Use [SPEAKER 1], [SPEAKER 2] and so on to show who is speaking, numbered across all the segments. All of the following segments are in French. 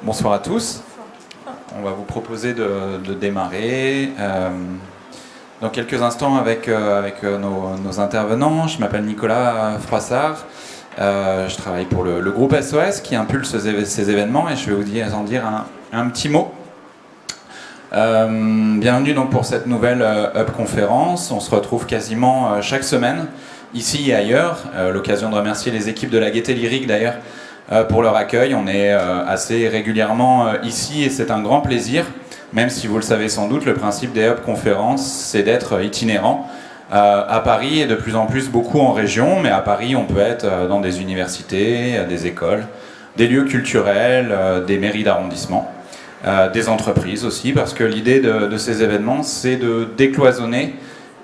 [SPEAKER 1] Bonsoir à tous. On va vous proposer de démarrer dans quelques instants avec nos intervenants. Je m'appelle Nicolas Froissart. Je travaille pour le groupe SOS qui impulse ces événements et je vais vous en dire un petit mot. Bienvenue donc pour cette nouvelle Hub conférence. On se retrouve quasiment chaque semaine, ici et ailleurs. L'occasion de remercier les équipes de la Gaieté Lyrique d'ailleurs pour leur accueil. On est assez régulièrement ici et c'est un grand plaisir. Même si vous le savez sans doute, le principe des Hub conférences, c'est d'être itinérant. À Paris et de plus en plus beaucoup en région, mais à Paris on peut être dans des universités, des écoles, des lieux culturels, des mairies d'arrondissement. Des entreprises aussi, parce que l'idée de ces événements, c'est de décloisonner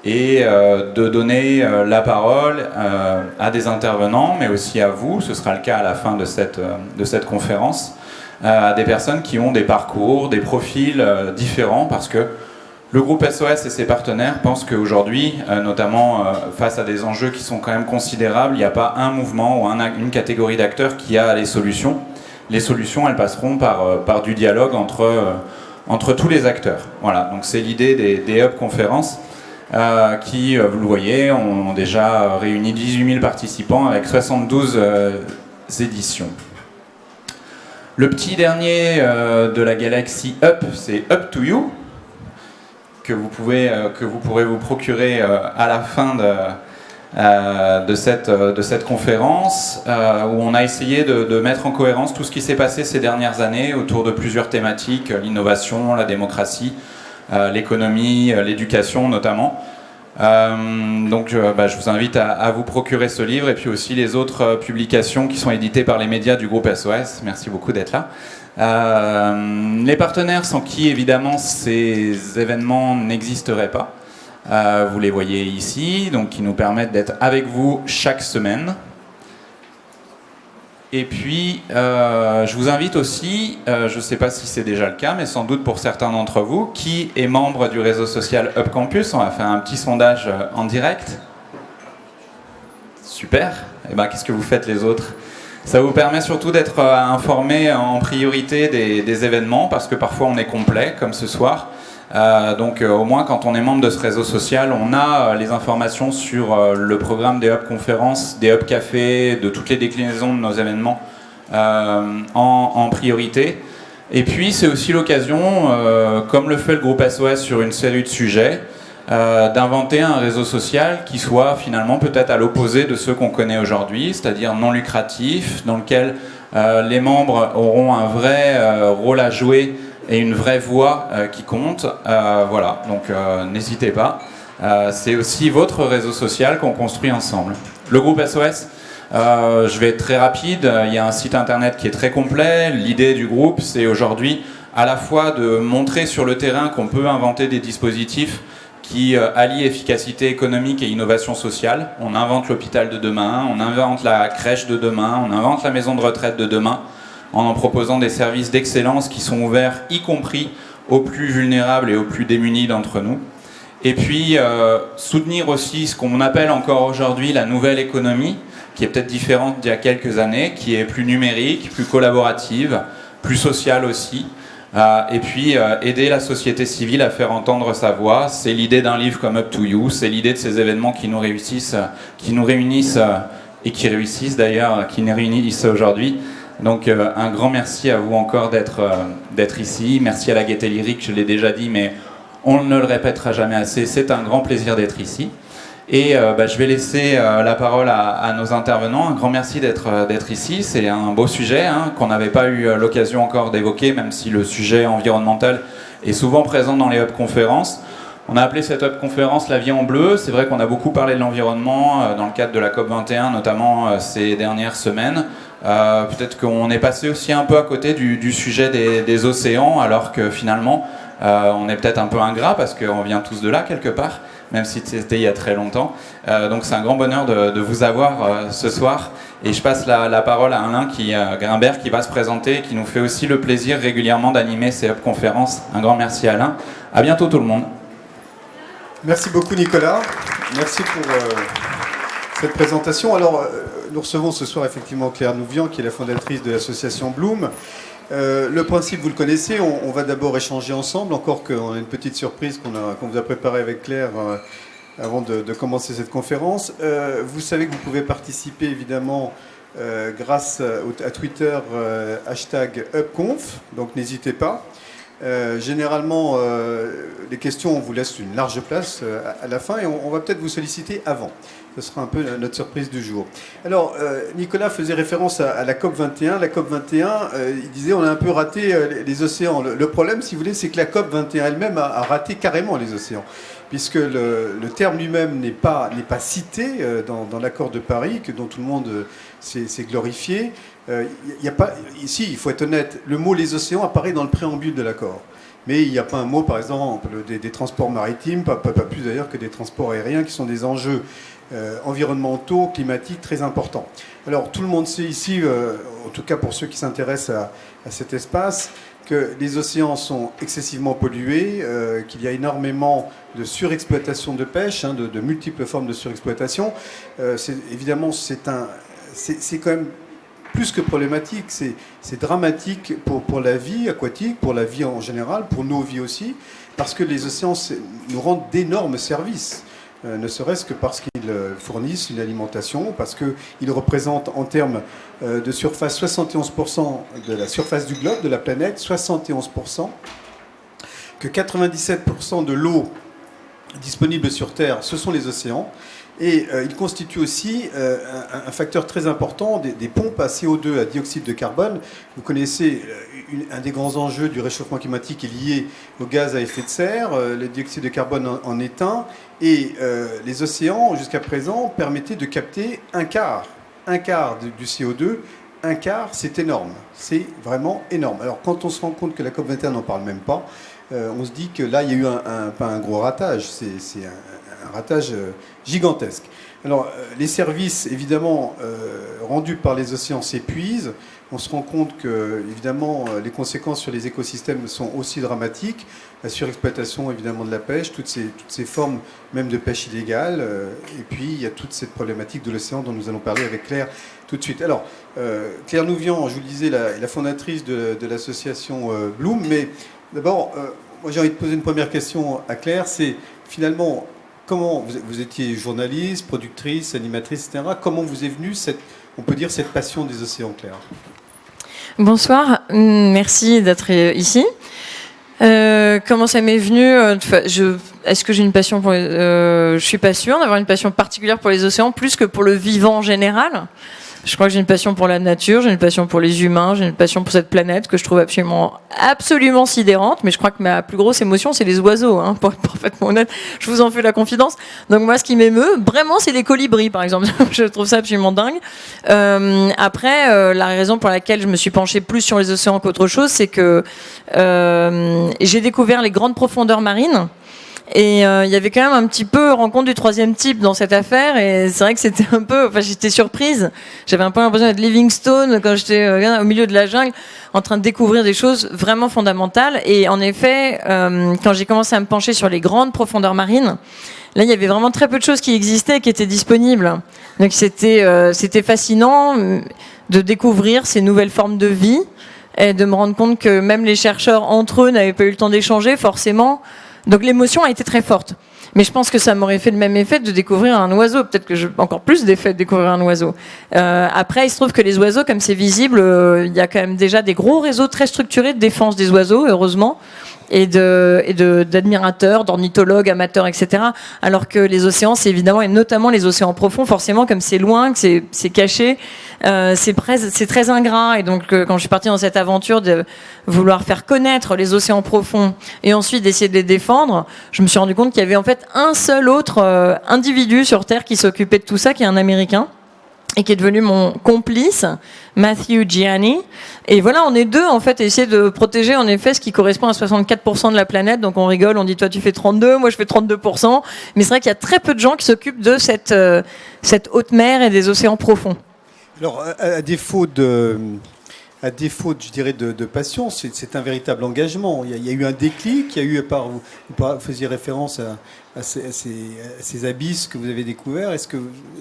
[SPEAKER 1] et de donner la parole à des intervenants, mais aussi à vous, ce sera le cas à la fin de cette conférence, à des personnes qui ont des parcours, des profils différents, parce que le groupe SOS et ses partenaires pensent qu'aujourd'hui, notamment face à des enjeux qui sont quand même considérables, il n'y a pas un mouvement ou une catégorie d'acteurs qui a les solutions. Les solutions, elles passeront par du dialogue entre tous les acteurs. Voilà, donc c'est l'idée des Hub conférences qui, vous le voyez, ont déjà réuni 18 000 participants avec 72 éditions. Le petit dernier de la galaxie Up, c'est Up to You, que vous pourrez vous procurer à la fin de cette conférence où on a essayé de mettre en cohérence tout ce qui s'est passé ces dernières années autour de plusieurs thématiques, l'innovation, la démocratie, l'économie, l'éducation notamment. Donc je vous invite à vous procurer ce livre et puis aussi les autres publications qui sont éditées par les médias du groupe SOS. Merci beaucoup d'être là. Les partenaires sans qui évidemment ces événements n'existeraient pas. Vous les voyez ici, donc qui nous permettent d'être avec vous chaque semaine. Et puis, je vous invite aussi, je ne sais pas si c'est déjà le cas, mais sans doute pour certains d'entre vous, qui est membre du réseau social Hub Campus. On va faire un petit sondage en direct. Super. Et ben, qu'est-ce que vous faites les autres ? Ça vous permet surtout d'être informés en priorité des événements, parce que parfois on est complet, comme ce soir. Donc au moins quand on est membre de ce réseau social, on a les informations sur le programme des Hub conférences, des Hub cafés, de toutes les déclinaisons de nos événements en priorité. Et puis c'est aussi l'occasion, comme le fait le groupe SOS sur une série de sujets, d'inventer un réseau social qui soit finalement peut-être à l'opposé de ceux qu'on connaît aujourd'hui, c'est-à-dire non lucratif, dans lequel les membres auront un vrai rôle à jouer et une vraie voix qui compte. Voilà, donc n'hésitez pas. C'est aussi votre réseau social qu'on construit ensemble. Le groupe SOS, je vais être très rapide. Il y a un site internet qui est très complet. L'idée du groupe, c'est aujourd'hui à la fois de montrer sur le terrain qu'on peut inventer des dispositifs qui allient efficacité économique et innovation sociale. On invente l'hôpital de demain, on invente la crèche de demain, on invente la maison de retraite de demain, en proposant des services d'excellence qui sont ouverts, y compris aux plus vulnérables et aux plus démunis d'entre nous. Et puis, soutenir aussi ce qu'on appelle encore aujourd'hui la nouvelle économie, qui est peut-être différente d'il y a quelques années, qui est plus numérique, plus collaborative, plus sociale aussi. Et puis, aider la société civile à faire entendre sa voix. C'est l'idée d'un livre comme Up to You, c'est l'idée de ces événements qui nous réunissent et qui réussissent d'ailleurs, qui nous réunissent aujourd'hui. Donc un grand merci à vous encore d'être ici. Merci à la Gaieté Lyrique, je l'ai déjà dit, mais on ne le répétera jamais assez. C'est un grand plaisir d'être ici. Et je vais laisser la parole à nos intervenants. Un grand merci d'être ici. C'est un beau sujet qu'on n'avait pas eu l'occasion encore d'évoquer, même si le sujet environnemental est souvent présent dans les Hub conférences. On a appelé cette Hub conférence La vie en bleu. C'est vrai qu'on a beaucoup parlé de l'environnement dans le cadre de la COP21, notamment ces dernières semaines. Peut-être qu'on est passé aussi un peu à côté du sujet des océans, alors que finalement on est peut-être un peu ingrat parce qu'on vient tous de là quelque part, même si c'était il y a très longtemps. Donc c'est un grand bonheur de vous avoir ce soir. Et je passe la parole à Alain Grimbert qui va se présenter, qui nous fait aussi le plaisir régulièrement d'animer ces Hub conférences. Un grand merci Alain. À bientôt tout le monde.
[SPEAKER 2] Merci beaucoup Nicolas. Merci pour cette présentation. Alors, nous recevons ce soir effectivement Claire Nouvian, qui est la fondatrice de l'association Bloom, Le principe, vous le connaissez, on va d'abord échanger ensemble, encore qu'on a une petite surprise qu'on vous a préparée avec Claire avant de commencer cette conférence. Vous savez que vous pouvez participer évidemment grâce à Twitter, hashtag UpConf, donc n'hésitez pas. Généralement, les questions, on vous laisse une large place à la fin et on va peut-être vous solliciter avant. Ce sera un peu notre surprise du jour. Alors, Nicolas faisait référence à la COP21. La COP21, il disait on a un peu raté les océans. Le problème, si vous voulez, c'est que la COP21 elle-même a raté carrément les océans, puisque le terme lui-même n'est pas cité dans l'accord de Paris, dont tout le monde s'est glorifié. Ici, il faut être honnête, le mot les océans apparaît dans le préambule de l'accord. Mais il n'y a pas un mot, par exemple, des transports maritimes, pas plus d'ailleurs que des transports aériens, qui sont des enjeux environnementaux, climatiques très importants. Alors, tout le monde sait ici, en tout cas pour ceux qui s'intéressent à cet espace, que les océans sont excessivement pollués, qu'il y a énormément de surexploitation de pêche, de multiples formes de surexploitation. Évidemment, c'est quand même plus que problématique, c'est dramatique pour la vie aquatique, pour la vie en général, pour nos vies aussi, parce que les océans nous rendent d'énormes services. Ne serait-ce que parce qu'ils fournissent une alimentation, parce qu'ils représentent en termes de surface 71% de la surface du globe, de la planète, 71%, que 97% de l'eau disponible sur Terre, ce sont les océans, et ils constituent aussi un facteur très important des pompes à CO2, à dioxyde de carbone. Vous connaissez un des grands enjeux du réchauffement climatique est lié au gaz à effet de serre, le dioxyde de carbone en est un, et les océans, jusqu'à présent, permettaient de capter un quart du CO2. Un quart, c'est énorme, c'est vraiment énorme. Alors quand on se rend compte que la COP21 n'en parle même pas, on se dit que là, il y a eu pas un gros ratage, c'est un ratage gigantesque. Alors, les services, évidemment, rendus par les océans s'épuisent. On se rend compte que, évidemment, les conséquences sur les écosystèmes sont aussi dramatiques. La surexploitation, évidemment, de la pêche, toutes ces formes même de pêche illégale. Et puis, il y a toute cette problématique de l'océan dont nous allons parler avec Claire tout de suite. Alors, Claire Nouvian, je vous le disais, la fondatrice de l'association Bloom. Mais d'abord, moi, j'ai envie de poser une première question à Claire. C'est finalement, comment vous étiez journaliste, productrice, animatrice, etc. Comment vous est venue on peut dire, cette passion des océans, Claire?
[SPEAKER 3] Bonsoir, merci d'être ici. Comment ça m'est venu? Est-ce que j'ai une passion pour je suis pas sûre d'avoir une passion particulière pour les océans, plus que pour le vivant en général. Je crois que j'ai une passion pour la nature, j'ai une passion pour les humains, j'ai une passion pour cette planète que je trouve absolument sidérante. Mais je crois que ma plus grosse émotion, c'est les oiseaux, pour être parfaitement honnête. Je vous en fais la confidence. Donc moi, ce qui m'émeut, vraiment, c'est les colibris, par exemple. Je trouve ça absolument dingue. Après, la raison pour laquelle je me suis penchée plus sur les océans qu'autre chose, c'est que j'ai découvert les grandes profondeurs marines. Et il y avait quand même un petit peu rencontre du troisième type dans cette affaire, et c'est vrai que c'était un peu, j'étais surprise. J'avais un peu l'impression d'être Livingstone quand j'étais au milieu de la jungle, en train de découvrir des choses vraiment fondamentales. Et en effet, quand j'ai commencé à me pencher sur les grandes profondeurs marines, là il y avait vraiment très peu de choses qui existaient, qui étaient disponibles. Donc c'était fascinant de découvrir ces nouvelles formes de vie et de me rendre compte que même les chercheurs entre eux n'avaient pas eu le temps d'échanger forcément. Donc l'émotion a été très forte. Mais je pense que ça m'aurait fait le même effet de découvrir un oiseau. Peut-être que j'ai encore plus d'effet de découvrir un oiseau. Après, il se trouve que les oiseaux, comme c'est visible, il y a quand même déjà des gros réseaux très structurés de défense des oiseaux, heureusement, et d'admirateurs, d'ornithologues, amateurs, etc. Alors que les océans, c'est évidemment, et notamment les océans profonds, forcément, comme c'est loin, que c'est caché, c'est très ingrat. Et donc, quand je suis partie dans cette aventure de vouloir faire connaître les océans profonds et ensuite d'essayer de les défendre, je me suis rendu compte qu'il y avait en fait un seul autre individu sur Terre qui s'occupait de tout ça, qui est un Américain, et qui est devenu mon complice, Matthew Gianni. Et voilà, on est deux, en fait, à essayer de protéger, en effet, ce qui correspond à 64% de la planète. Donc on rigole, on dit, toi tu fais 32, moi je fais 32%. Mais c'est vrai qu'il y a très peu de gens qui s'occupent de cette haute mer et des océans profonds.
[SPEAKER 2] Alors, à défaut de à défaut, je dirais, de passion, c'est un véritable engagement. Il y a eu un déclic, il y a eu, vous faisiez référence à ces abysses que vous avez découverts. Est-ce que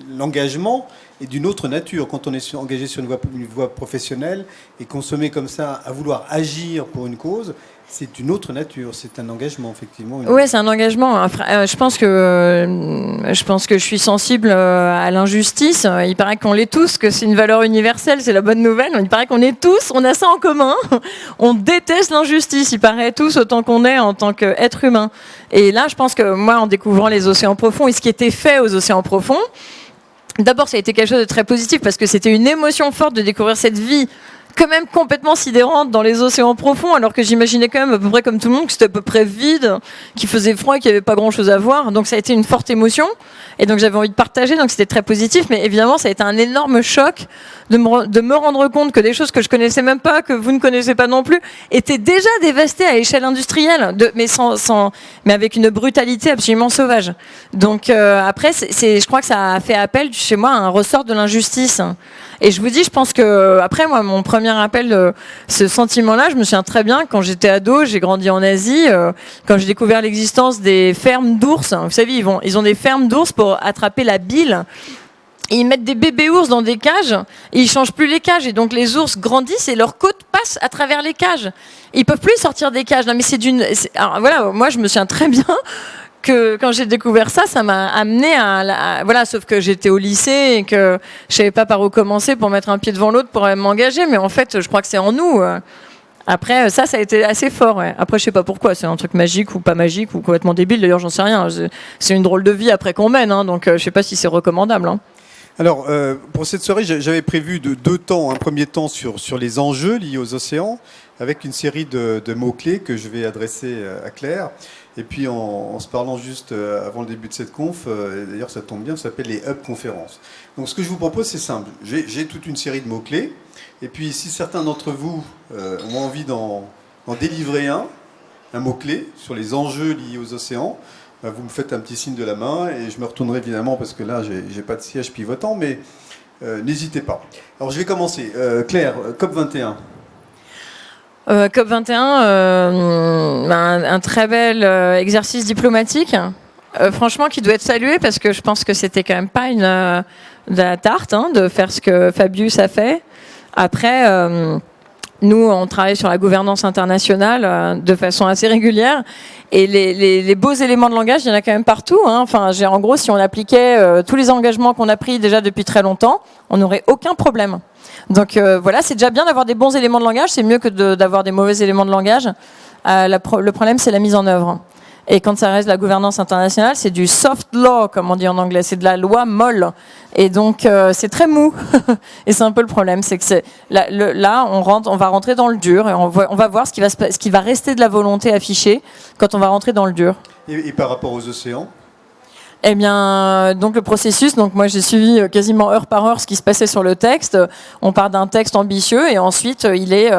[SPEAKER 2] l'engagement est d'une autre nature quand on est engagé sur une voie professionnelle et qu'on se met comme ça à vouloir agir pour une cause? C'est une autre nature, c'est un engagement, effectivement.
[SPEAKER 3] Oui, c'est un engagement. Je pense que je suis sensible à l'injustice. Il paraît qu'on l'est tous, que c'est une valeur universelle, c'est la bonne nouvelle. Il paraît qu'on est tous, on a ça en commun. On déteste l'injustice, il paraît tous autant qu'on est en tant qu'être humain. Et là, je pense que moi, en découvrant les océans profonds et ce qui était fait aux océans profonds, d'abord, ça a été quelque chose de très positif parce que c'était une émotion forte de découvrir cette vie quand même complètement sidérante dans les océans profonds, alors que j'imaginais quand même à peu près comme tout le monde que c'était à peu près vide, qu'il faisait froid et qu'il n'y avait pas grand chose à voir. Donc ça a été une forte émotion et donc j'avais envie de partager, donc c'était très positif, mais évidemment ça a été un énorme choc de me rendre compte que des choses que je connaissais même pas, que vous ne connaissez pas non plus, étaient déjà dévastées à échelle industrielle, mais avec une brutalité absolument sauvage. Donc après, je crois que ça a fait appel chez moi à un ressort de l'injustice. Et je vous dis, je pense que après moi, mon premier appel de ce sentiment-là, je me souviens très bien quand j'étais ado, j'ai grandi en Asie, quand j'ai découvert l'existence des fermes d'ours. Vous savez, ils ont des fermes d'ours pour attraper la bile. Et ils mettent des bébés ours dans des cages et ils changent plus les cages. Et donc les ours grandissent et leurs côtes passent à travers les cages. Ils peuvent plus sortir des cages. Non, mais alors, voilà, moi je me souviens très bien que quand j'ai découvert ça, ça m'a amené voilà, sauf que j'étais au lycée et que je savais pas par où commencer pour mettre un pied devant l'autre pour m'engager. Mais en fait, je crois que c'est en nous. Après, ça a été assez fort. Ouais. Après, je sais pas pourquoi. C'est un truc magique ou pas magique ou complètement débile. D'ailleurs, j'en sais rien. C'est une drôle de vie après qu'on mène. Hein, donc, je sais pas si c'est recommandable. Hein.
[SPEAKER 2] Alors, pour cette soirée, j'avais prévu deux temps. Un premier temps sur les enjeux liés aux océans, avec une série de mots-clés que je vais adresser à Claire. Et puis, en se parlant juste avant le début de cette conf, d'ailleurs, ça tombe bien, ça s'appelle les Hub Conférences. Donc, ce que je vous propose, c'est simple. J'ai toute une série de mots-clés. Et puis, si certains d'entre vous ont envie d'en délivrer un mot-clé sur les enjeux liés aux océans, vous me faites un petit signe de la main et je me retournerai évidemment parce que là, j'ai pas de siège pivotant, mais n'hésitez pas. Alors, je vais commencer. Claire, COP21.
[SPEAKER 3] COP21, un très bel exercice diplomatique, franchement, qui doit être salué parce que je pense que c'était quand même pas de la tarte de faire ce que Fabius a fait. Après, nous, on travaille sur la gouvernance internationale de façon assez régulière. Et les beaux éléments de langage, il y en a quand même partout. Hein. Enfin, en gros, si on appliquait tous les engagements qu'on a pris déjà depuis très longtemps, on n'aurait aucun problème. Donc voilà, c'est déjà bien d'avoir des bons éléments de langage. C'est mieux que d'avoir des mauvais éléments de langage. Le problème, c'est la mise en œuvre. Et quand ça reste la gouvernance internationale, c'est du soft law, comme on dit en anglais. C'est de la loi molle. Et donc, c'est très mou. Et c'est un peu le problème. C'est que là, on va rentrer dans le dur. Et on va voir ce qui va rester de la volonté affichée quand on va rentrer dans le dur.
[SPEAKER 2] Et par rapport aux océans ?
[SPEAKER 3] Eh bien, donc le processus, donc moi j'ai suivi quasiment heure par heure ce qui se passait sur le texte. On part d'un texte ambitieux et ensuite il est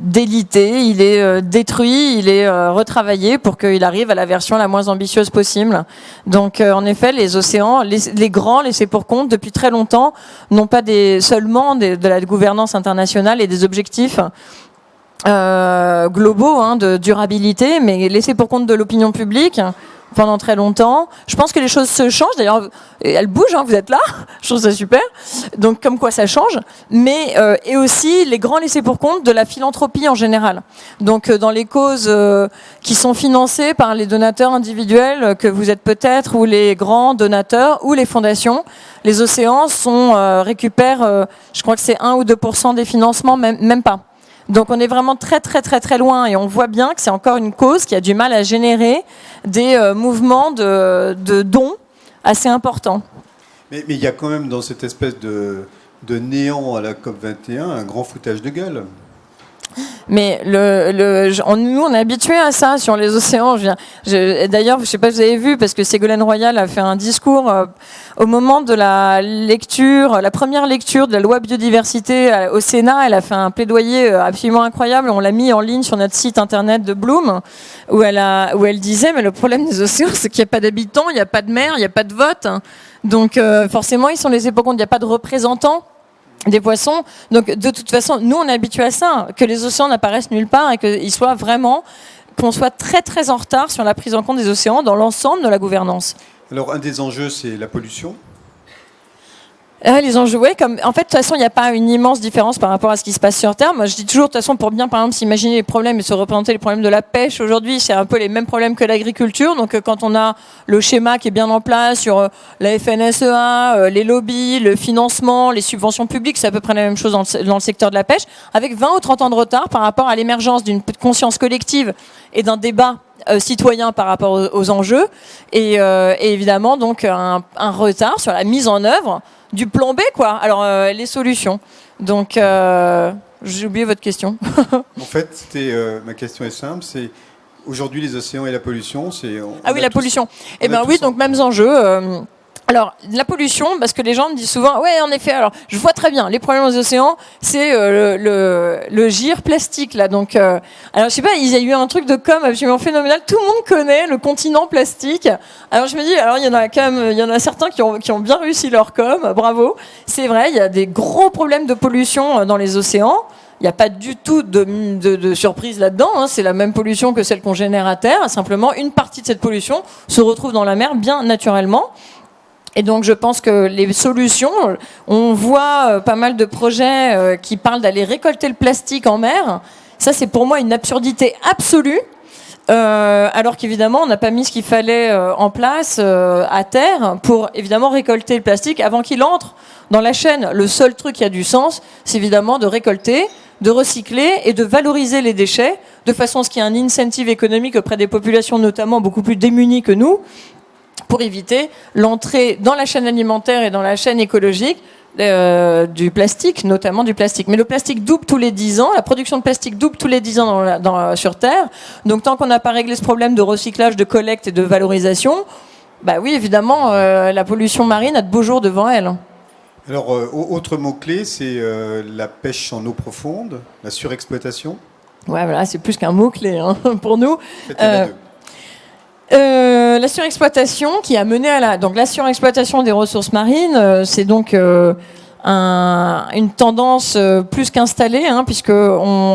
[SPEAKER 3] délité, il est détruit, il est retravaillé pour qu'il arrive à la version la moins ambitieuse possible. Donc en effet, les océans, les grands laissés pour compte depuis très longtemps, n'ont pas seulement de la gouvernance internationale et des objectifs globaux de durabilité, mais laissés pour compte de l'opinion publique pendant très longtemps. Je pense que les choses se changent. D'ailleurs, elles bougent, vous êtes là. Je trouve ça super. Donc, comme quoi ça change. Mais, et aussi les grands laissés pour compte de la philanthropie en général. Donc, dans les causes qui sont financées par les donateurs individuels que vous êtes peut-être, ou les grands donateurs, ou les fondations, les océans récupèrent, je crois que c'est 1 ou 2% des financements, même pas. Donc on est vraiment très très très très loin et on voit bien que c'est encore une cause qui a du mal à générer des mouvements de dons assez importants. Mais
[SPEAKER 2] il y a quand même dans cette espèce de néant à la COP21 un grand foutage de gueule.
[SPEAKER 3] Mais nous, on est habitués à ça sur les océans. D'ailleurs, je ne sais pas si vous avez vu, parce que Ségolène Royal a fait un discours au moment de la première lecture de la loi biodiversité au Sénat. Elle a fait un plaidoyer absolument incroyable. On l'a mis en ligne sur notre site internet de Bloom, où elle disait, mais le problème des océans, c'est qu'il n'y a pas d'habitants, il n'y a pas de mer, il n'y a pas de vote. Donc forcément, ils sont laissés pour compte. Il n'y a pas de représentants des poissons. Donc de toute façon, nous on est habitués à ça, que les océans n'apparaissent nulle part et qu'on soit très très en retard sur la prise en compte des océans dans l'ensemble de la gouvernance.
[SPEAKER 2] Alors un des enjeux, c'est la pollution.
[SPEAKER 3] Les enjeux, en fait, de toute façon, il n'y a pas une immense différence par rapport à ce qui se passe sur Terre. Moi, je dis toujours, de toute façon, pour bien, par exemple, s'imaginer les problèmes et se représenter les problèmes de la pêche aujourd'hui, c'est un peu les mêmes problèmes que l'agriculture. Donc, quand on a le schéma qui est bien en place sur la FNSEA, les lobbies, le financement, les subventions publiques, c'est à peu près la même chose dans le secteur de la pêche, avec 20 ou 30 ans de retard par rapport à l'émergence d'une conscience collective et d'un débat citoyen par rapport aux enjeux, et évidemment, donc, un retard sur la mise en œuvre du plan B, quoi. Alors, les solutions. Donc, j'ai oublié votre question.
[SPEAKER 2] En fait, ma question est simple, c'est aujourd'hui les océans et la pollution,
[SPEAKER 3] la pollution. Eh bien oui, donc mêmes enjeux. Alors, la pollution, parce que les gens me disent souvent, ouais, en effet, alors, je vois très bien, les problèmes aux océans, c'est le gire plastique, là. Donc, alors, je sais pas, il y a eu un truc de com absolument phénoménal. Tout le monde connaît le continent plastique. Alors, je me dis, alors, il y en a certains qui ont bien réussi leur com, bravo. C'est vrai, il y a des gros problèmes de pollution dans les océans. Il n'y a pas du tout de surprise là-dedans, hein. C'est la même pollution que celle qu'on génère à Terre. Simplement, une partie de cette pollution se retrouve dans la mer bien naturellement. Et donc, je pense que les solutions, on voit pas mal de projets qui parlent d'aller récolter le plastique en mer. Ça, c'est pour moi une absurdité absolue. Alors qu'évidemment, on n'a pas mis ce qu'il fallait en place à terre pour évidemment récolter le plastique avant qu'il entre dans la chaîne. Le seul truc qui a du sens, c'est évidemment de récolter, de recycler et de valoriser les déchets de façon à ce qu'il y ait un incentive économique auprès des populations notamment beaucoup plus démunies que nous, pour éviter l'entrée dans la chaîne alimentaire et dans la chaîne écologique du plastique, notamment du plastique. Mais le plastique double tous les 10 ans, la production de plastique double tous les 10 ans sur Terre. Donc tant qu'on n'a pas réglé ce problème de recyclage, de collecte et de valorisation, bah oui, évidemment, la pollution marine a de beaux jours devant elle.
[SPEAKER 2] Alors, autre mot-clé, c'est la pêche en eau profonde, la surexploitation.
[SPEAKER 3] Ouais, voilà, c'est plus qu'un mot-clé hein, pour nous. La surexploitation qui a mené à la surexploitation des ressources marines, c'est donc une tendance plus qu'installée, hein, puisque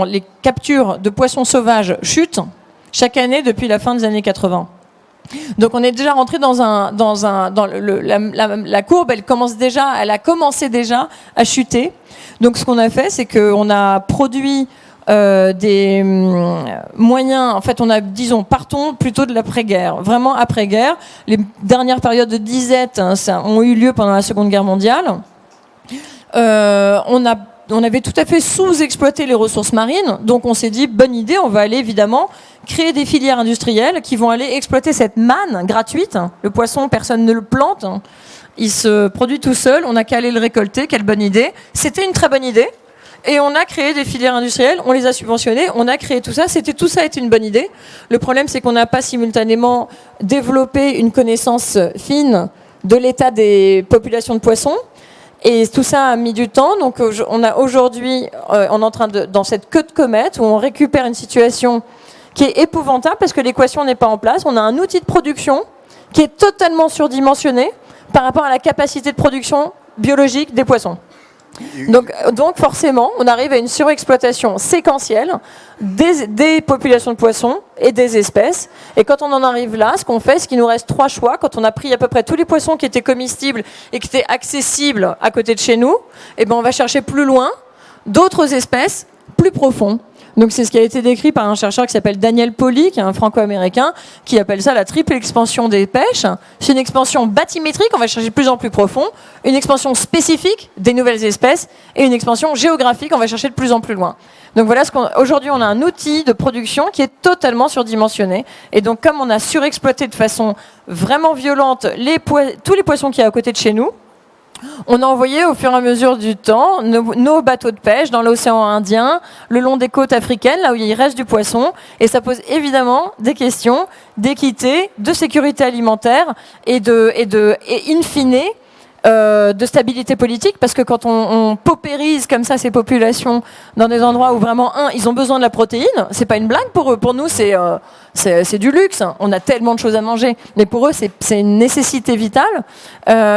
[SPEAKER 3] les captures de poissons sauvages chutent chaque année depuis la fin des années 80. Donc on est déjà rentré la courbe, elle a commencé déjà à chuter. Donc ce qu'on a fait, c'est qu'on a produit des moyens, en fait partons plutôt de l'après-guerre, vraiment après-guerre. Les dernières périodes de disette ont eu lieu pendant la Seconde Guerre mondiale. On avait tout à fait sous-exploité les ressources marines, donc on s'est dit, bonne idée, on va aller évidemment créer des filières industrielles qui vont aller exploiter cette manne gratuite. Le poisson, personne ne le plante, il se produit tout seul, on n'a qu'à aller le récolter, quelle bonne idée. C'était une très bonne idée. Et on a créé des filières industrielles, on les a subventionnées, on a créé tout ça. Tout ça a été une bonne idée. Le problème, c'est qu'on n'a pas simultanément développé une connaissance fine de l'état des populations de poissons. Et tout ça a mis du temps. Donc, on a aujourd'hui, on est en train dans cette queue de comète où on récupère une situation qui est épouvantable parce que l'équation n'est pas en place. On a un outil de production qui est totalement surdimensionné par rapport à la capacité de production biologique des poissons. Donc forcément, on arrive à une surexploitation séquentielle des populations de poissons et des espèces. Et quand on en arrive là, ce qu'on fait, c'est qu'il nous reste 3 choix. Quand on a pris à peu près tous les poissons qui étaient comestibles et qui étaient accessibles à côté de chez nous, eh ben on va chercher plus loin d'autres espèces plus profondes. Donc c'est ce qui a été décrit par un chercheur qui s'appelle Daniel Pauly, qui est un franco-américain, qui appelle ça la triple expansion des pêches. C'est une expansion bathymétrique, on va chercher de plus en plus profond, une expansion spécifique des nouvelles espèces et une expansion géographique, on va chercher de plus en plus loin. Donc voilà, aujourd'hui on a un outil de production qui est totalement surdimensionné. Et donc comme on a surexploité de façon vraiment violente tous les poissons qu'il y a à côté de chez nous, on a envoyé au fur et à mesure du temps nos bateaux de pêche dans l'océan Indien, le long des côtes africaines, là où il reste du poisson. Et ça pose évidemment des questions d'équité, de sécurité alimentaire et in fine, de stabilité politique, parce que quand on paupérise comme ça ces populations dans des endroits où vraiment, ils ont besoin de la protéine, c'est pas une blague pour eux. Pour nous, c'est du luxe. On a tellement de choses à manger. Mais pour eux, c'est une nécessité vitale.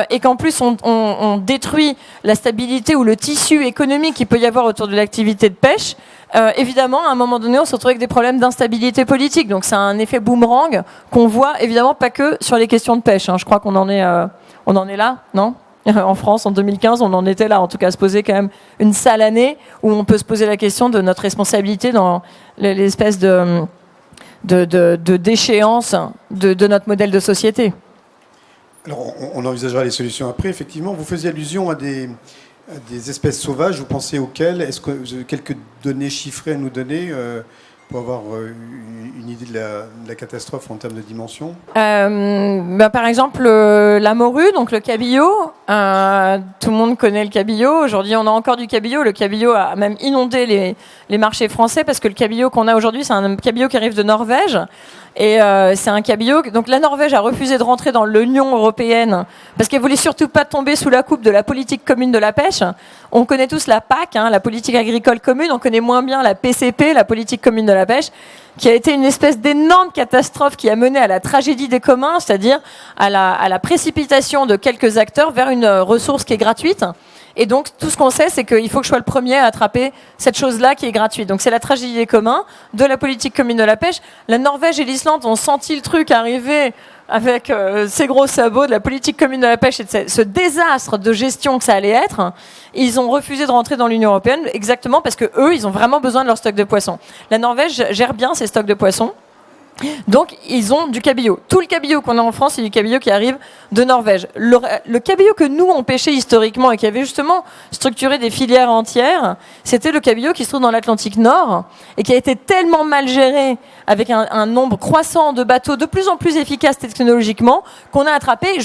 [SPEAKER 3] Et qu'en plus, on détruit la stabilité ou le tissu économique qu'il peut y avoir autour de l'activité de pêche. Évidemment, à un moment donné, on se retrouve avec des problèmes d'instabilité politique. Donc, c'est un effet boomerang qu'on voit évidemment pas que sur les questions de pêche. Je crois qu'on en est là, non ? En France, en 2015, on en était là, en tout cas, à se poser quand même une sale année où on peut se poser la question de notre responsabilité dans l'espèce de déchéance de notre modèle de société.
[SPEAKER 2] Alors, on envisagera les solutions après. Effectivement, vous faisiez allusion à des espèces sauvages. Vous pensez auxquelles ? Est-ce que vous avez quelques données chiffrées à nous donner pour avoir une idée de la catastrophe en termes de dimension ?
[SPEAKER 3] Par exemple, la morue, donc le cabillaud. Tout le monde connaît le cabillaud. Aujourd'hui, on a encore du cabillaud. Le cabillaud a même inondé les marchés français parce que le cabillaud qu'on a aujourd'hui, c'est un cabillaud qui arrive de Norvège. Et c'est un cabillaud. Donc la Norvège a refusé de rentrer dans l'Union européenne parce qu'elle voulait surtout pas tomber sous la coupe de la politique commune de la pêche. On connaît tous la PAC, la politique agricole commune. On connaît moins bien la PCP, la politique commune de la pêche, qui a été une espèce d'énorme catastrophe qui a mené à la tragédie des communs, c'est-à-dire à la précipitation de quelques acteurs vers une ressource qui est gratuite. Et donc, tout ce qu'on sait, c'est qu'il faut que je sois le premier à attraper cette chose-là qui est gratuite. Donc, c'est la tragédie des communs, de la politique commune de la pêche. La Norvège et l'Islande ont senti le truc arriver avec ces gros sabots de la politique commune de la pêche et de ce désastre de gestion que ça allait être. Ils ont refusé de rentrer dans l'Union européenne exactement parce que eux, ils ont vraiment besoin de leur stock de poissons. La Norvège gère bien ses stocks de poissons. Donc, ils ont du cabillaud. Tout le cabillaud qu'on a en France, c'est du cabillaud qui arrive de Norvège. Le cabillaud que nous, on pêchait historiquement et qui avait justement structuré des filières entières, c'était le cabillaud qui se trouve dans l'Atlantique Nord et qui a été tellement mal géré avec un nombre croissant de bateaux de plus en plus efficaces technologiquement qu'on a attrapé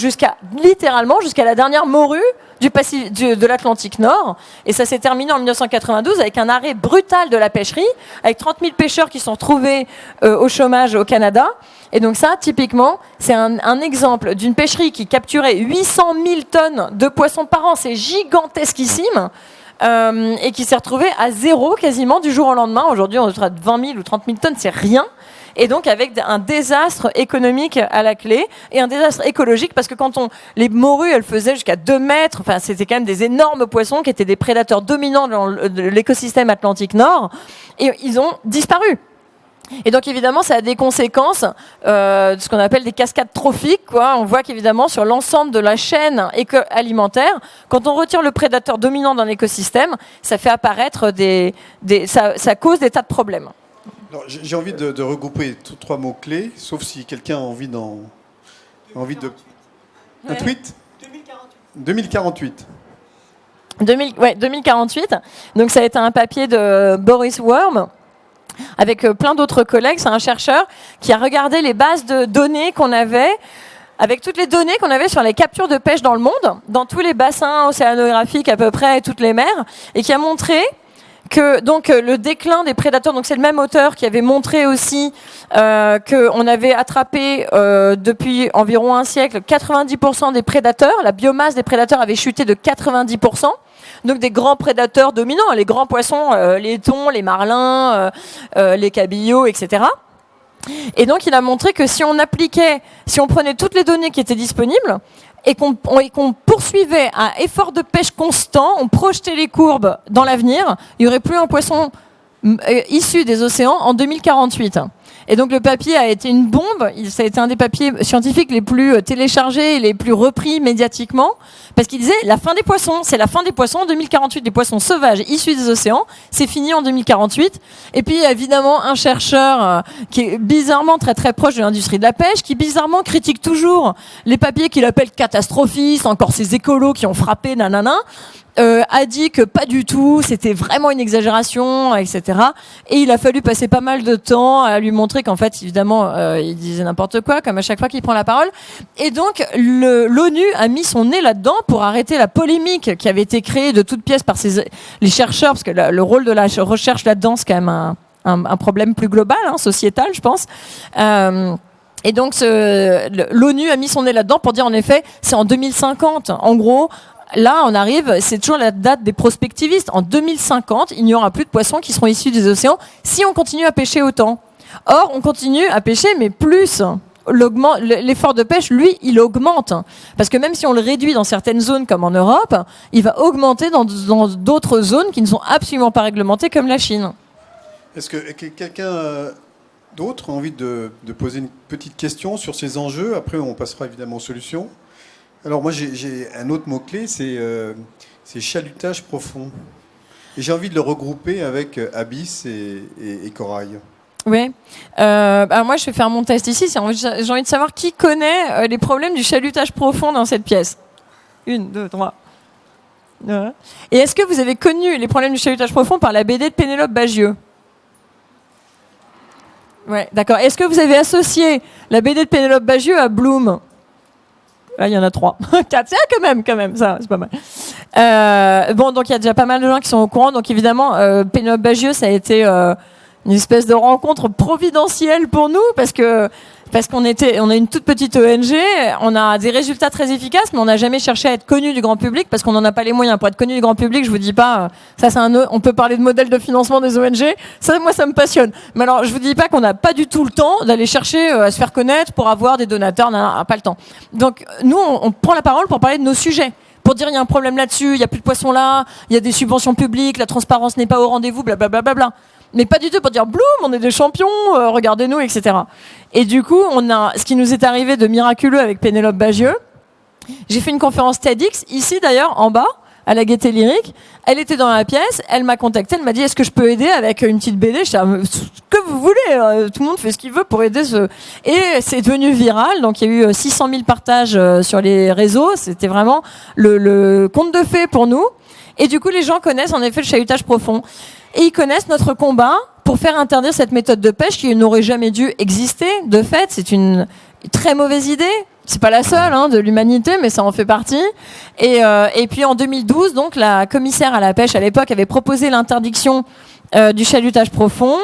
[SPEAKER 3] littéralement jusqu'à la dernière morue de l'Atlantique Nord. Et ça s'est terminé en 1992 avec un arrêt brutal de la pêcherie, avec 30 000 pêcheurs qui sont retrouvés au chômage au Canada. Et donc ça, typiquement, c'est un exemple d'une pêcherie qui capturait 800 000 tonnes de poissons par an. C'est gigantesquissime. Et qui s'est retrouvée à zéro quasiment du jour au lendemain. Aujourd'hui, on est à 20 000 ou 30 000 tonnes, c'est rien. Et donc avec un désastre économique à la clé et un désastre écologique parce que les morues, elles faisaient jusqu'à 2 mètres, enfin c'était quand même des énormes poissons qui étaient des prédateurs dominants dans l'écosystème Atlantique Nord et ils ont disparu. Et donc évidemment, ça a des conséquences de ce qu'on appelle des cascades trophiques, quoi. On voit qu'évidemment sur l'ensemble de la chaîne alimentaire, quand on retire le prédateur dominant dans l'écosystème, ça fait apparaître ça cause des tas de problèmes.
[SPEAKER 2] Alors, j'ai envie de regrouper 3 mots-clés, sauf si quelqu'un a envie de... Un tweet ? 2048.
[SPEAKER 3] 2048. Donc ça a été un papier de Boris Worm, avec plein d'autres collègues. C'est un chercheur qui a regardé les bases de données qu'on avait, avec toutes les données qu'on avait sur les captures de pêche dans le monde, dans tous les bassins océanographiques à peu près, et toutes les mers, et qui a montré que donc le déclin des prédateurs, donc c'est le même auteur qui avait montré aussi qu'on avait attrapé depuis environ un siècle 90% des prédateurs, la biomasse des prédateurs avait chuté de 90%. Donc des grands prédateurs dominants, les grands poissons, les thons, les marlins, les cabillots, etc. Et donc il a montré que si on prenait toutes les données qui étaient disponibles et qu'on poursuivait à effort de pêche constant, on projetait les courbes dans l'avenir, il n'y aurait plus un poisson issu des océans en 2048. Et donc le papier a été une bombe, ça a été un des papiers scientifiques les plus téléchargés et les plus repris médiatiquement, parce qu'il disait la fin des poissons, c'est la fin des poissons en 2048, des poissons sauvages issus des océans, c'est fini en 2048. Et puis évidemment un chercheur qui est bizarrement très très proche de l'industrie de la pêche, qui bizarrement critique toujours les papiers qu'il appelle catastrophistes, encore ces écolos qui ont frappé, nanana, a dit que pas du tout, c'était vraiment une exagération, etc. Et il a fallu passer pas mal de temps à lui montrer qu'en fait, évidemment, il disait n'importe quoi, comme à chaque fois qu'il prend la parole. Et donc, l'ONU a mis son nez là-dedans pour arrêter la polémique qui avait été créée de toutes pièces par les chercheurs, parce que le rôle de la recherche là-dedans, c'est quand même un problème plus global, sociétal, je pense. Et donc l'ONU a mis son nez là-dedans pour dire en effet, c'est en 2050. En gros, là on arrive, c'est toujours la date des prospectivistes. En 2050, il n'y aura plus de poissons qui seront issus des océans si on continue à pêcher autant. Or, on continue à pêcher, mais plus. L'effort de pêche, lui, il augmente. Parce que même si on le réduit dans certaines zones comme en Europe, il va augmenter dans d'autres zones qui ne sont absolument pas réglementées comme la Chine.
[SPEAKER 2] Est-ce que quelqu'un d'autre a envie de poser une petite question sur ces enjeux? Après, on passera évidemment aux solutions. Alors moi, j'ai un autre mot-clé, c'est chalutage profond. Et j'ai envie de le regrouper avec abysse et corail.
[SPEAKER 3] Oui. Alors moi, je vais faire mon test ici. J'ai envie de savoir qui connaît les problèmes du chalutage profond dans cette pièce. 1, 2, 3. Et est-ce que vous avez connu les problèmes du chalutage profond par la BD de Pénélope Bagieux? Ouais, d'accord. Est-ce que vous avez associé la BD de Pénélope Bagieux à Bloom? Là, il y en a 3. 4. Quand même, ça, c'est pas mal. Bon, donc il y a déjà pas mal de gens qui sont au courant. Donc évidemment, Pénélope Bagieux, ça a été une espèce de rencontre providentielle pour nous parce qu'on a une toute petite ONG, on a des résultats très efficaces, mais on n'a jamais cherché à être connu du grand public parce qu'on n'en a pas les moyens. Pour être connu du grand public, je vous dis pas, ça c'est on peut parler de modèle de financement des ONG, ça moi ça me passionne. Mais alors je vous dis pas qu'on n'a pas du tout le temps d'aller chercher à se faire connaître pour avoir des donateurs, on n'a pas le temps. Donc nous on prend la parole pour parler de nos sujets. Pour dire il y a un problème là-dessus, il n'y a plus de poissons là, il y a des subventions publiques, la transparence n'est pas au rendez-vous, blablabla. Mais pas du tout pour dire Bloom, on est des champions, regardez-nous, etc. Et du coup, ce qui nous est arrivé de miraculeux avec Pénélope Bagieux. J'ai fait une conférence TEDx, ici d'ailleurs, en bas, à la Gaîté Lyrique. Elle était dans la pièce, elle m'a contacté, elle m'a dit est-ce que je peux aider avec une petite BD? Je dis ce que vous voulez, tout le monde fait ce qu'il veut pour aider Et c'est devenu viral, donc il y a eu 600 000 partages sur les réseaux, c'était vraiment le conte de fées pour nous. Et du coup, les gens connaissent en effet le chalutage profond. Et ils connaissent notre combat pour faire interdire cette méthode de pêche qui n'aurait jamais dû exister. De fait, c'est une très mauvaise idée. C'est pas la seule de l'humanité, mais ça en fait partie. Et puis en 2012, donc la commissaire à la pêche à l'époque avait proposé l'interdiction du chalutage profond.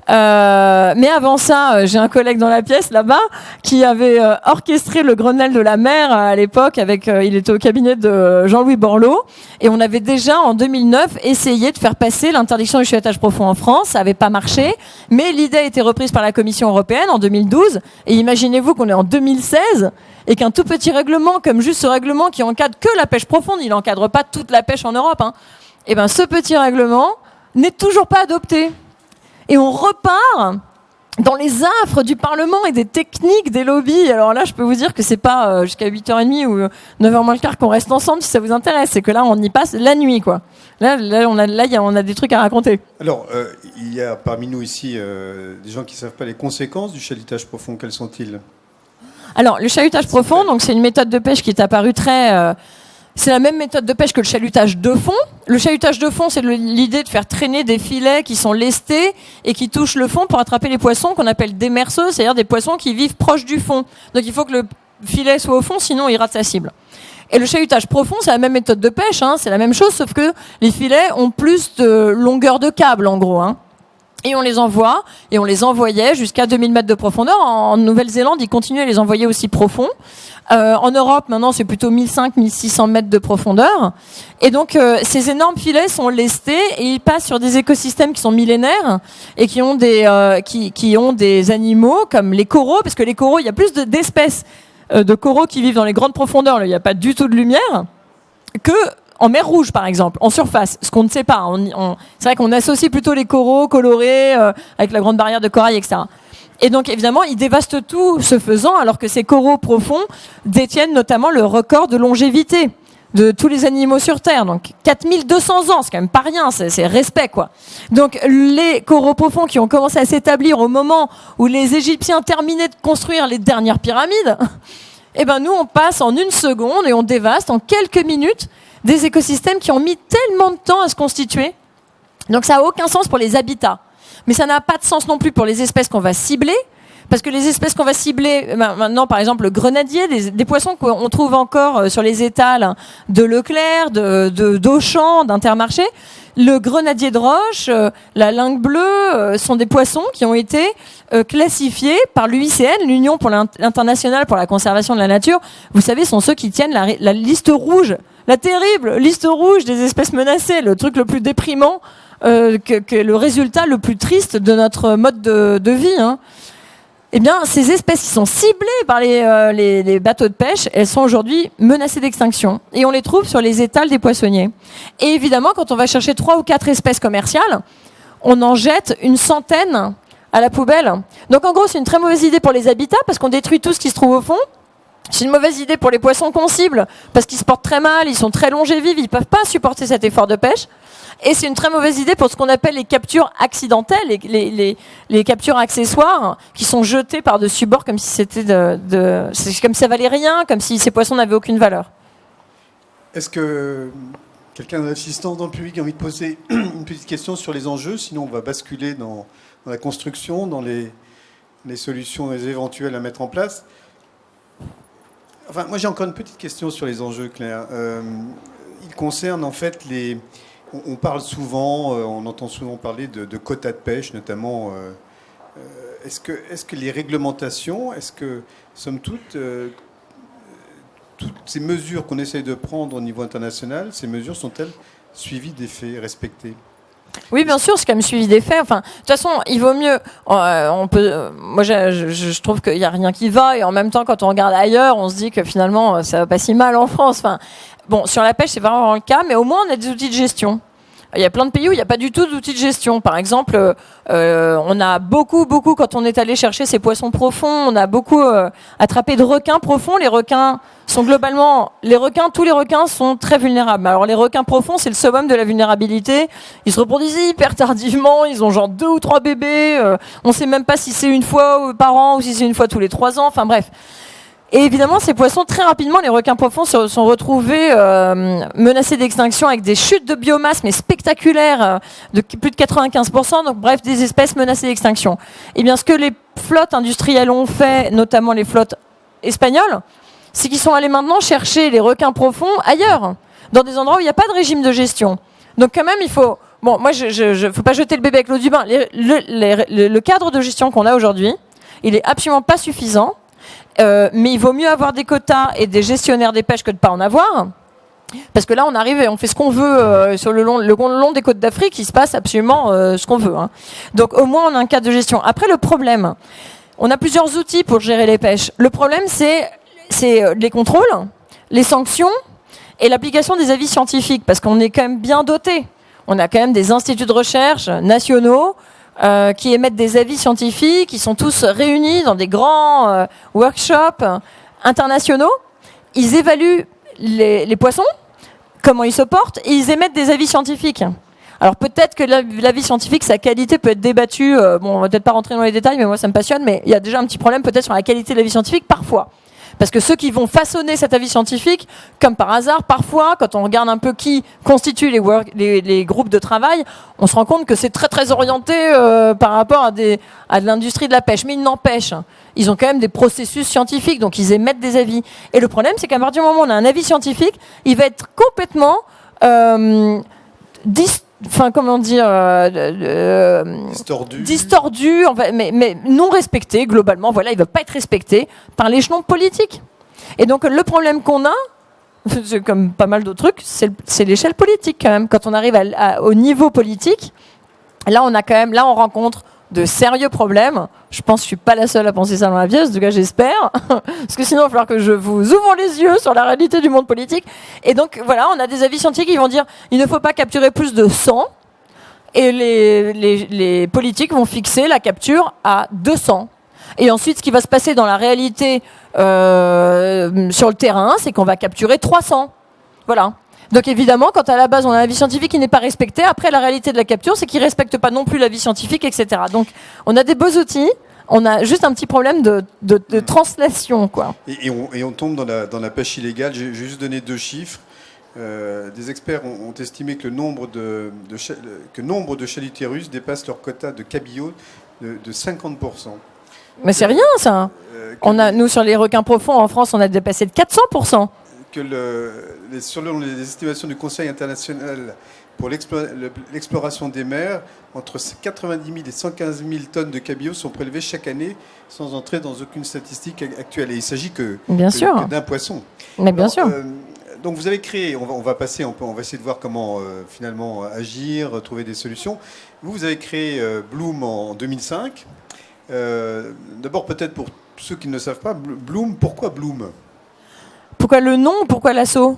[SPEAKER 3] Mais avant ça, j'ai un collègue dans la pièce là-bas qui avait orchestré le Grenelle de la mer à l'époque il était au cabinet de Jean-Louis Borloo et on avait déjà en 2009 essayé de faire passer l'interdiction du chalutage profond en France. Ça n'avait pas marché, mais l'idée a été reprise par la Commission européenne en 2012 et imaginez-vous qu'on est en 2016 et qu'un tout petit règlement comme juste ce règlement qui encadre que la pêche profonde, il n'encadre pas toute la pêche en Europe, et ben ce petit règlement n'est toujours pas adopté. Et on repart dans les affres du Parlement et des techniques des lobbies. Alors là, je peux vous dire que c'est pas jusqu'à 8h30 ou 9h moins le quart qu'on reste ensemble si ça vous intéresse. C'est que là, on y passe la nuit, quoi. Là, on a des trucs à raconter.
[SPEAKER 2] Alors, il y a parmi nous ici des gens qui ne savent pas les conséquences du chalutage profond. Quelles sont-ils?
[SPEAKER 3] Alors, le chalutage profond, donc c'est une méthode de pêche qui est apparue très... C'est la même méthode de pêche que le chalutage de fond. Le chalutage de fond, c'est l'idée de faire traîner des filets qui sont lestés et qui touchent le fond pour attraper les poissons qu'on appelle démerseux, c'est-à-dire des poissons qui vivent proche du fond. Donc il faut que le filet soit au fond, sinon il rate sa cible. Et le chalutage profond, c'est la même méthode de pêche, c'est la même chose, sauf que les filets ont plus de longueur de câble, en gros. Et on les envoie, et on les envoyait jusqu'à 2000 mètres de profondeur. En Nouvelle-Zélande, ils continuaient à les envoyer aussi profond. En Europe, maintenant, c'est plutôt 1500-1600 mètres de profondeur. Et donc, ces énormes filets sont lestés et ils passent sur des écosystèmes qui sont millénaires et qui ont des animaux comme les coraux, parce que les coraux, il y a plus d'espèces de coraux qui vivent dans les grandes profondeurs. Là, il n'y a pas du tout de lumière que en mer Rouge, par exemple, en surface, ce qu'on ne sait pas. C'est vrai qu'on associe plutôt les coraux colorés avec la grande barrière de corail, etc. Et donc, évidemment, ils dévastent tout ce faisant, alors que ces coraux profonds détiennent notamment le record de longévité de tous les animaux sur Terre. Donc, 4200 ans, c'est quand même pas rien, c'est respect, quoi. Donc, les coraux profonds qui ont commencé à s'établir au moment où les Égyptiens terminaient de construire les dernières pyramides, eh ben, nous, on passe en 1 seconde et on dévaste en quelques minutes des écosystèmes qui ont mis tellement de temps à se constituer. Donc, ça n'a aucun sens pour les habitats. Mais ça n'a pas de sens non plus pour les espèces qu'on va cibler, parce que les espèces qu'on va cibler, maintenant par exemple le grenadier, des poissons qu'on trouve encore sur les étals de Leclerc, d'Auchan, d'Intermarché, le grenadier de roche, la lingue bleue sont des poissons qui ont été classifiés par l'UICN, l'Union pour l'internationale pour la conservation de la nature. Vous savez, sont ceux qui tiennent la liste rouge, la terrible liste rouge des espèces menacées, le truc le plus déprimant, que le résultat le plus triste de notre mode de vie. Hein. Eh bien, ces espèces qui sont ciblées par les bateaux de pêche, elles sont aujourd'hui menacées d'extinction. Et on les trouve sur les étals des poissonniers. Et évidemment, quand on va chercher 3 ou 4 espèces commerciales, on en jette une centaine à la poubelle. Donc en gros, c'est une très mauvaise idée pour les habitats, parce qu'on détruit tout ce qui se trouve au fond. C'est une mauvaise idée pour les poissons qu'on cible, parce qu'ils se portent très mal, ils sont très longévifs, ils ne peuvent pas supporter cet effort de pêche. Et c'est une très mauvaise idée pour ce qu'on appelle les captures accidentelles, les captures accessoires qui sont jetées par-dessus bord comme si c'était comme si ça valait rien, comme si ces poissons n'avaient aucune valeur.
[SPEAKER 2] Est-ce que quelqu'un de l'assistance dans le public a envie de poser une petite question sur les enjeux? Sinon, on va basculer dans la construction, dans les solutions éventuelles à mettre en place. Enfin, moi, j'ai encore une petite question sur les enjeux, Claire. Il concerne en fait on parle souvent, on entend souvent parler de quotas de pêche, notamment. Est-ce que les réglementations, somme toute, toutes ces mesures qu'on essaye de prendre au niveau international, ces mesures sont-elles suivies des faits, respectées?
[SPEAKER 3] Oui, bien sûr, c'est quand même suivi des faits. Enfin, de toute façon, il vaut mieux. Moi, je trouve qu'il n'y a rien qui va, et en même temps, quand on regarde ailleurs, on se dit que finalement, ça va pas si mal en France. Enfin, bon, sur la pêche, c'est pas vraiment le cas, mais au moins, on a des outils de gestion. Il y a plein de pays où il n'y a pas du tout d'outils de gestion. Par exemple, on a beaucoup, quand on est allé chercher ces poissons profonds, on a beaucoup attrapé de requins profonds. Les requins sont globalement... tous les requins sont très vulnérables. Alors les requins profonds, c'est le summum de la vulnérabilité. Ils se reproduisent hyper tardivement, ils ont genre 2 ou 3 bébés. On ne sait même pas si c'est une fois par an ou si c'est une fois tous les 3 ans. Enfin bref. Et évidemment, ces poissons, très rapidement, les requins profonds se sont retrouvés menacés d'extinction avec des chutes de biomasse, mais spectaculaires, de plus de 95%. Donc, bref, des espèces menacées d'extinction. Et bien, ce que les flottes industrielles ont fait, notamment les flottes espagnoles, c'est qu'ils sont allés maintenant chercher les requins profonds ailleurs, dans des endroits où il n'y a pas de régime de gestion. Donc, quand même, il faut... Bon, moi, faut pas jeter le bébé avec l'eau du bain. Le cadre de gestion qu'on a aujourd'hui, il est absolument pas suffisant. Mais il vaut mieux avoir des quotas et des gestionnaires des pêches que de ne pas en avoir. Parce que là, on arrive et on fait ce qu'on veut sur le long des côtes d'Afrique. Il se passe absolument ce qu'on veut. Hein. Donc au moins, on a un cadre de gestion. Après, le problème, on a plusieurs outils pour gérer les pêches. Le problème, c'est les contrôles, les sanctions et l'application des avis scientifiques. Parce qu'on est quand même bien doté. On a quand même des instituts de recherche nationaux qui émettent des avis scientifiques, qui sont tous réunis dans des grands workshops internationaux. Ils évaluent les poissons, comment ils se portent, et ils émettent des avis scientifiques. Alors peut-être que l'avis scientifique, sa qualité peut être débattue. Bon, on va peut-être pas rentrer dans les détails, mais moi ça me passionne. Mais il y a déjà un petit problème peut-être sur la qualité de l'avis scientifique parfois. Parce que ceux qui vont façonner cet avis scientifique, comme par hasard, parfois, quand on regarde un peu qui constitue les groupes de travail, on se rend compte que c'est très très orienté par rapport à de l'industrie de la pêche. Mais il n'empêche, ils ont quand même des processus scientifiques, donc ils émettent des avis. Et le problème, c'est qu'à partir du moment où on a un avis scientifique, il va être complètement distordu, mais non respecté globalement. Voilà, il ne va pas être respecté par l'échelon politique. Et donc le problème qu'on a, c'est comme pas mal d'autres trucs, c'est l'échelle politique quand même. Quand on arrive au niveau politique, là on rencontre de sérieux problèmes. Je pense que je suis pas la seule à penser ça dans la pièce, en tout cas j'espère, parce que sinon il va falloir que je vous ouvre les yeux sur la réalité du monde politique. Et donc voilà, on a des avis scientifiques qui vont dire il ne faut pas capturer plus de 100, et les politiques vont fixer la capture à 200. Et ensuite, ce qui va se passer dans la réalité sur le terrain, c'est qu'on va capturer 300. Voilà. Donc évidemment, quand à la base on a un avis scientifique qui n'est pas respecté, après la réalité de la capture, c'est qu'ils ne respectent pas non plus l'avis scientifique, etc. Donc on a des beaux outils, on a juste un petit problème de translation, quoi.
[SPEAKER 2] Et on tombe dans la pêche illégale. J'ai juste donné 2 chiffres. Des experts ont estimé que le nombre de chalutiers russes dépasse leur quota de cabillaud de 50%.
[SPEAKER 3] Mais c'est rien, ça. Nous, sur les requins profonds, en France, on a dépassé de 400%.
[SPEAKER 2] Selon les estimations du Conseil international pour l'exploration des mers, entre 90 000 et 115 000 tonnes de cabillaud sont prélevées chaque année sans entrer dans aucune statistique actuelle. Et il s'agit que d'un poisson.
[SPEAKER 3] Mais bien sûr.
[SPEAKER 2] Donc vous avez créé, on va essayer de voir comment finalement agir, trouver des solutions. Vous avez créé Bloom en 2005. D'abord peut-être pour ceux qui ne le savent pas, Bloom, pourquoi Bloom ?
[SPEAKER 3] Pourquoi le nom ? Pourquoi l'assaut ?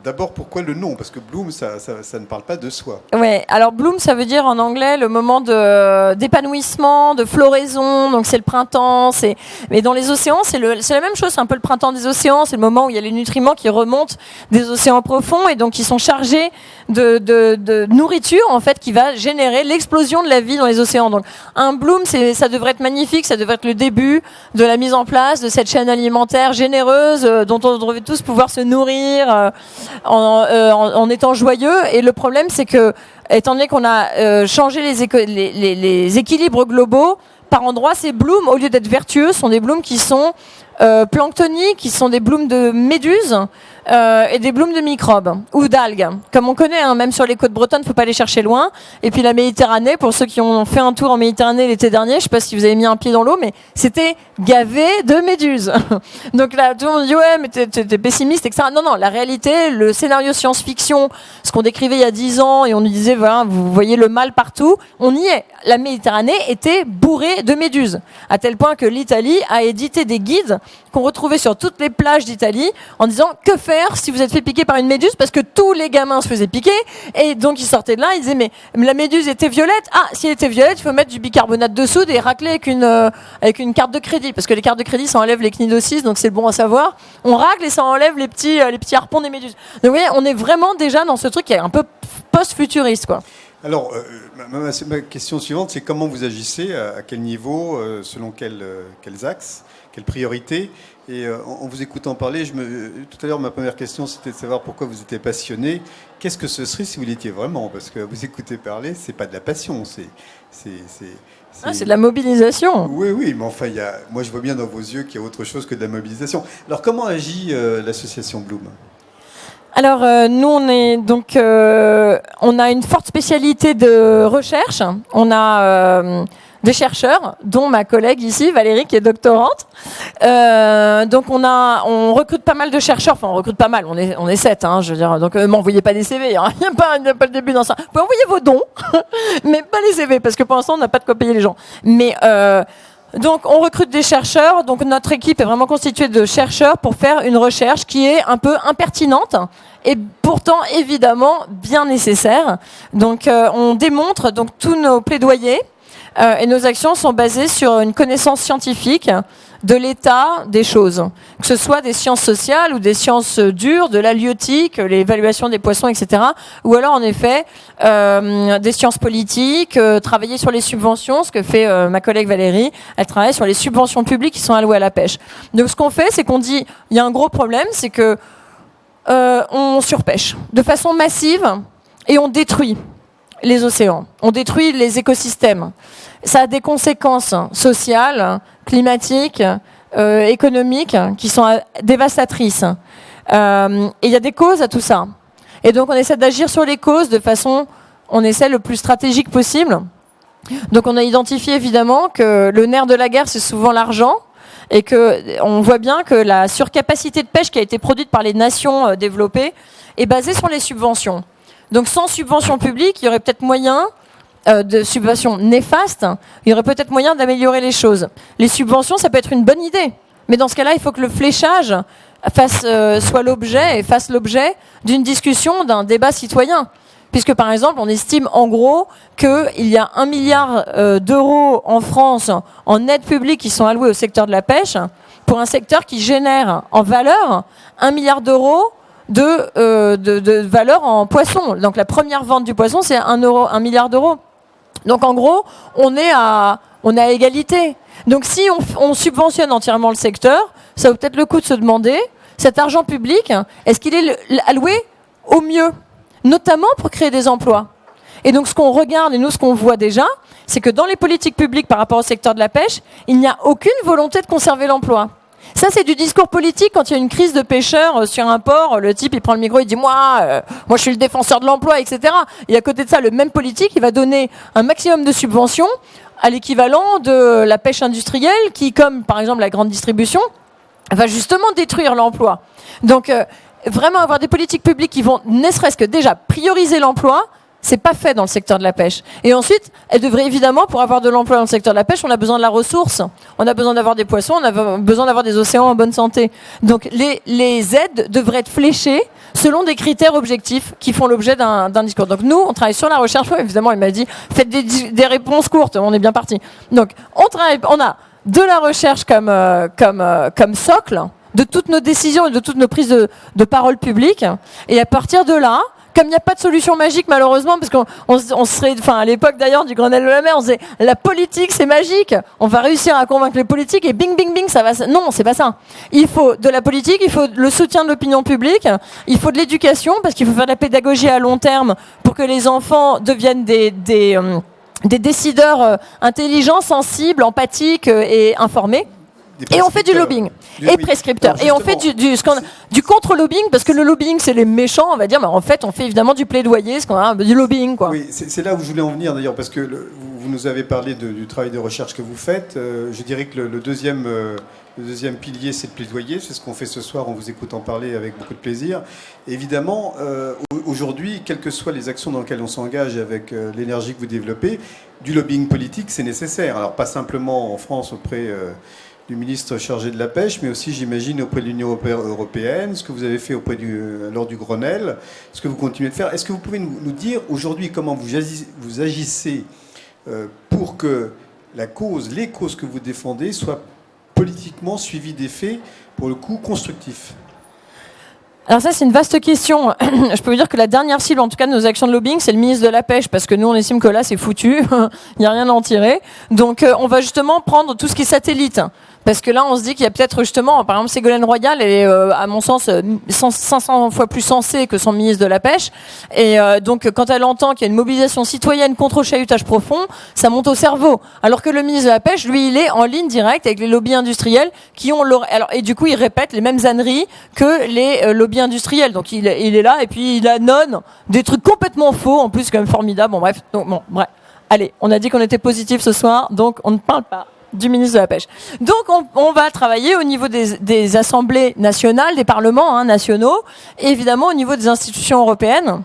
[SPEAKER 2] D'abord, pourquoi le nom ? Parce que Bloom, ça ne parle pas de soi.
[SPEAKER 3] Ouais, alors Bloom, ça veut dire en anglais le moment d'épanouissement, de floraison, donc c'est le printemps. Mais dans les océans, c'est la même chose, c'est un peu le printemps des océans, c'est le moment où il y a les nutriments qui remontent des océans profonds et donc qui sont chargés de nourriture, en fait, qui va générer l'explosion de la vie dans les océans. Donc un Bloom, ça devrait être magnifique, ça devrait être le début de la mise en place de cette chaîne alimentaire généreuse dont on devrait tous pouvoir se nourrir en étant joyeux. Et le problème, c'est que, étant donné qu'on a changé les équilibres globaux, par endroits, ces blooms, au lieu d'être vertueux, sont des blooms qui sont planctoniques, qui sont des blooms de méduses et des blooms de microbes ou d'algues. Comme on connaît, hein, même sur les côtes bretonnes, il ne faut pas aller chercher loin. Et puis la Méditerranée, pour ceux qui ont fait un tour en Méditerranée l'été dernier, je ne sais pas si vous avez mis un pied dans l'eau, mais c'était gavé de méduses. Donc là, tout le monde dit ouais, mais t'es pessimiste, etc. Non, la réalité, le scénario science-fiction, ce qu'on décrivait il y a 10 ans, et on nous disait, voilà, vous voyez le mal partout, on y est. La Méditerranée était bourrée de méduses, à tel point que l'Italie a édité des guides qu'on retrouvait sur toutes les plages d'Italie en disant que faire si vous êtes fait piquer par une méduse, parce que tous les gamins se faisaient piquer et donc ils sortaient de là, ils disaient mais la méduse était violette, si elle était violette il faut mettre du bicarbonate de soude et racler avec une carte de crédit, parce que les cartes de crédit ça enlève les cnidocysts, donc c'est bon à savoir, on racle et ça enlève les petits harpons des méduses. Donc vous voyez, on est vraiment déjà dans ce truc qui est un peu post-futuriste, quoi.
[SPEAKER 2] Alors, ma question suivante, c'est comment vous agissez, à quel niveau, selon quels axes, quelles priorités. Et en vous écoutant parler, tout à l'heure, ma première question, c'était de savoir pourquoi vous étiez passionné. Qu'est-ce que ce serait si vous l'étiez vraiment ? Parce que vous écoutez parler, c'est pas de la passion, c'est
[SPEAKER 3] de la mobilisation.
[SPEAKER 2] Oui, mais enfin, moi je vois bien dans vos yeux qu'il y a autre chose que de la mobilisation. Alors, comment agit l'association Bloom ?
[SPEAKER 3] Alors nous on a une forte spécialité de recherche. On a des chercheurs, dont ma collègue ici, Valérie, qui est doctorante. Donc on recrute pas mal de chercheurs. Enfin, on recrute pas mal. On est 7, hein, je veux dire. Donc m'envoyez pas des CV. Hein. Il n'y a pas le début dans ça. Vous pouvez envoyer vos dons, mais pas les CV, parce que pour l'instant on n'a pas de quoi payer les gens. Mais donc on recrute des chercheurs, donc notre équipe est vraiment constituée de chercheurs pour faire une recherche qui est un peu impertinente et pourtant évidemment bien nécessaire. Donc on démontre, donc tous nos plaidoyers et nos actions sont basées sur une connaissance scientifique de l'état des choses, que ce soit des sciences sociales ou des sciences dures, de l'halieutique, l'évaluation des poissons, etc. Ou alors en effet des sciences politiques, travailler sur les subventions, ce que fait ma collègue Valérie, elle travaille sur les subventions publiques qui sont allouées à la pêche. Donc ce qu'on fait, c'est qu'on dit, il y a un gros problème, c'est que on surpêche de façon massive et on détruit les océans, on détruit les écosystèmes. Ça a des conséquences sociales, climatiques, économiques qui sont dévastatrices. Et il y a des causes à tout ça. Et donc on essaie d'agir sur les causes de façon, on essaie le plus stratégique possible. Donc on a identifié évidemment que le nerf de la guerre, c'est souvent l'argent. Et qu'on voit bien que la surcapacité de pêche qui a été produite par les nations développées est basée sur les subventions. Donc sans subventions publiques, il y aurait peut-être moyen de subventions néfastes, il y aurait peut-être moyen d'améliorer les choses. Les subventions, ça peut être une bonne idée, mais dans ce cas-là, il faut que le fléchage soit l'objet et fasse l'objet d'une discussion, d'un débat citoyen. Puisque par exemple, on estime en gros qu'il y a 1 milliard d'euros en France en aide publique qui sont alloués au secteur de la pêche, pour un secteur qui génère en valeur 1 milliard d'euros de valeur en poisson. Donc la première vente du poisson, c'est 1 milliard d'euros. Donc en gros, on est à égalité. Donc si on subventionne entièrement le secteur, ça vaut peut-être le coup de se demander, cet argent public, est-ce qu'il est alloué au mieux, notamment pour créer des emplois. Et donc ce qu'on regarde, et nous ce qu'on voit déjà, c'est que dans les politiques publiques par rapport au secteur de la pêche, il n'y a aucune volonté de conserver l'emploi. Ça, c'est du discours politique. Quand il y a une crise de pêcheurs sur un port, le type, il prend le micro, il dit moi, je suis le défenseur de l'emploi, etc. Et à côté de ça, le même politique, il va donner un maximum de subventions à l'équivalent de la pêche industrielle qui, comme par exemple la grande distribution, va justement détruire l'emploi. Donc, vraiment avoir des politiques publiques qui vont, ne serait-ce que déjà, prioriser l'emploi, c'est pas fait dans le secteur de la pêche. Et ensuite, elle devrait évidemment, pour avoir de l'emploi dans le secteur de la pêche, on a besoin de la ressource. On a besoin d'avoir des poissons, on a besoin d'avoir des océans en bonne santé. Donc les aides devraient être fléchées selon des critères objectifs qui font l'objet d'un discours. Donc nous, on travaille sur la recherche. Évidemment, il m'a dit, faites des réponses courtes, on est bien parti. Donc on a de la recherche comme socle de toutes nos décisions et de toutes nos prises de parole publiques. Et à partir de là, comme il n'y a pas de solution magique malheureusement, parce qu'on serait, à l'époque d'ailleurs du Grenelle de la mer, on disait la politique c'est magique, on va réussir à convaincre les politiques et bing bing bing ça va. Non, c'est pas ça. Il faut de la politique, il faut le soutien de l'opinion publique, il faut de l'éducation parce qu'il faut faire de la pédagogie à long terme pour que les enfants deviennent des décideurs intelligents, sensibles, empathiques et informés. Et on fait du lobbying et prescripteur. Et on fait du contre-lobbying parce que le lobbying c'est les méchants, on va dire, mais en fait on fait évidemment du plaidoyer, du lobbying quoi.
[SPEAKER 2] Oui, c'est là où je voulais en venir d'ailleurs parce que vous nous avez parlé du travail de recherche que vous faites. Je dirais que le deuxième pilier c'est le plaidoyer, c'est ce qu'on fait ce soir en vous écoutant parler avec beaucoup de plaisir. Et évidemment, aujourd'hui, quelles que soient les actions dans lesquelles on s'engage avec l'énergie que vous développez, du lobbying politique c'est nécessaire. Alors pas simplement en France auprès du ministre chargé de la pêche, mais aussi, j'imagine, auprès de l'Union européenne, ce que vous avez fait lors du Grenelle, ce que vous continuez de faire. Est-ce que vous pouvez nous dire aujourd'hui comment vous agissez pour que les causes que vous défendez soient politiquement suivies d'effets, pour le coup, constructifs ?
[SPEAKER 3] Alors ça, c'est une vaste question. Je peux vous dire que la dernière cible, en tout cas de nos actions de lobbying, c'est le ministre de la Pêche, parce que nous, on estime que là, c'est foutu, il n'y a rien à en tirer. Donc, on va justement prendre tout ce qui est satellite. Parce que là, on se dit qu'il y a peut-être justement, par exemple, Ségolène Royal, elle est, à mon sens, 500 fois plus sensée que son ministre de la Pêche. Et donc, quand elle entend qu'il y a une mobilisation citoyenne contre le chahutage profond, ça monte au cerveau. Alors que le ministre de la Pêche, lui, il est en ligne directe avec les lobbies industriels qui ont et du coup, il répète les mêmes âneries que les lobbies industriels. Donc, il est là et puis il annonce des trucs complètement faux, en plus, quand même formidable. Bon, bref. Allez, on a dit qu'on était positif ce soir, donc on ne parle pas du ministre de la Pêche. Donc on va travailler au niveau des assemblées nationales, des parlements nationaux, et évidemment au niveau des institutions européennes.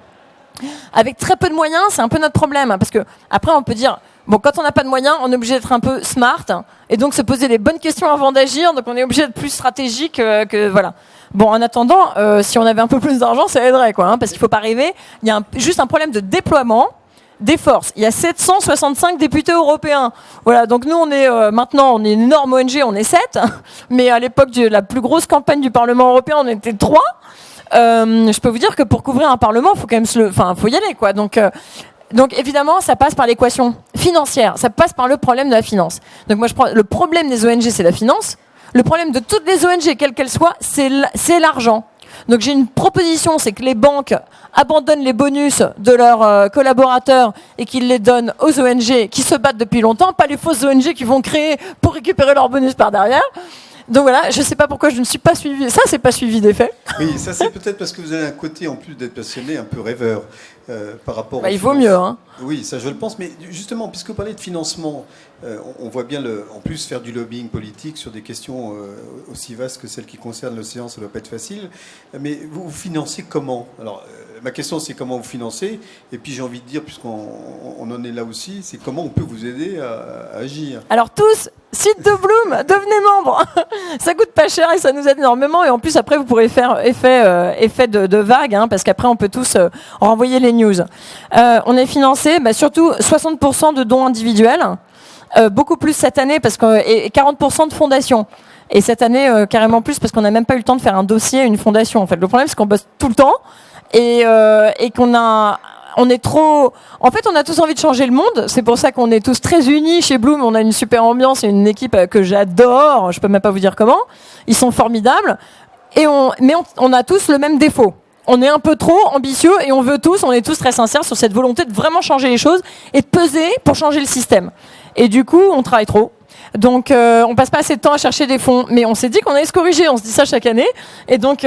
[SPEAKER 3] Avec très peu de moyens, c'est un peu notre problème, parce que après on peut dire, bon, quand on n'a pas de moyens, on est obligé d'être un peu smart, et donc se poser les bonnes questions avant d'agir, donc on est obligé d'être plus stratégique que voilà. Bon, en attendant, si on avait un peu plus d'argent, ça aiderait, quoi, parce qu'il faut pas rêver. Il y a juste un problème de déploiement des forces. Il y a 765 députés européens. Voilà, donc nous, maintenant, on est une énorme ONG, on est 7. Mais à l'époque de la plus grosse campagne du Parlement européen, on était 3. Je peux vous dire que pour couvrir un Parlement, il faut quand même faut y aller, quoi. Donc évidemment, ça passe par l'équation financière. Ça passe par le problème de la finance. Donc moi, le problème des ONG, c'est la finance. Le problème de toutes les ONG, quelles qu'elles soient, c'est l'argent. Donc j'ai une proposition, c'est que les banques abandonnent les bonus de leurs collaborateurs et qu'ils les donnent aux ONG qui se battent depuis longtemps, pas les fausses ONG qui vont créer pour récupérer leurs bonus par derrière. Donc voilà, je ne sais pas pourquoi je ne suis pas suivi. Ça, c'est pas suivi des faits.
[SPEAKER 2] Oui, ça c'est peut-être parce que vous avez un côté, en plus d'être passionné, un peu rêveur par rapport.
[SPEAKER 3] Il vaut mieux, hein.
[SPEAKER 2] Oui, ça je le pense. Mais justement, puisque vous parlez de financement, on voit bien en plus faire du lobbying politique sur des questions aussi vastes que celles qui concernent l'océan, ça ne doit pas être facile. Mais vous financez comment ? Alors, ma question c'est comment vous financez. Et puis j'ai envie de dire, puisqu'on en est là aussi, c'est comment on peut vous aider à agir.
[SPEAKER 3] Alors tous, site de Bloom, devenez membre. Ça coûte pas cher et ça nous aide énormément. Et en plus, après, vous pourrez faire effet de vague, parce qu'après, on peut tous renvoyer les news. On est financé, surtout 60% de dons individuels, beaucoup plus cette année, et 40% de fondations. Et cette année, carrément plus, parce qu'on n'a même pas eu le temps de faire un dossier à une fondation. En fait, le problème, c'est qu'on bosse tout le temps et on est trop. En fait, on a tous envie de changer le monde. C'est pour ça qu'on est tous très unis chez Bloom. On a une super ambiance et une équipe que j'adore. Je peux même pas vous dire comment. Ils sont formidables. Mais on a tous le même défaut. On est un peu trop ambitieux et on est tous très sincères sur cette volonté de vraiment changer les choses et de peser pour changer le système. Et du coup, on travaille trop. Donc on passe pas assez de temps à chercher des fonds, mais on s'est dit qu'on allait se corriger, on se dit ça chaque année, et donc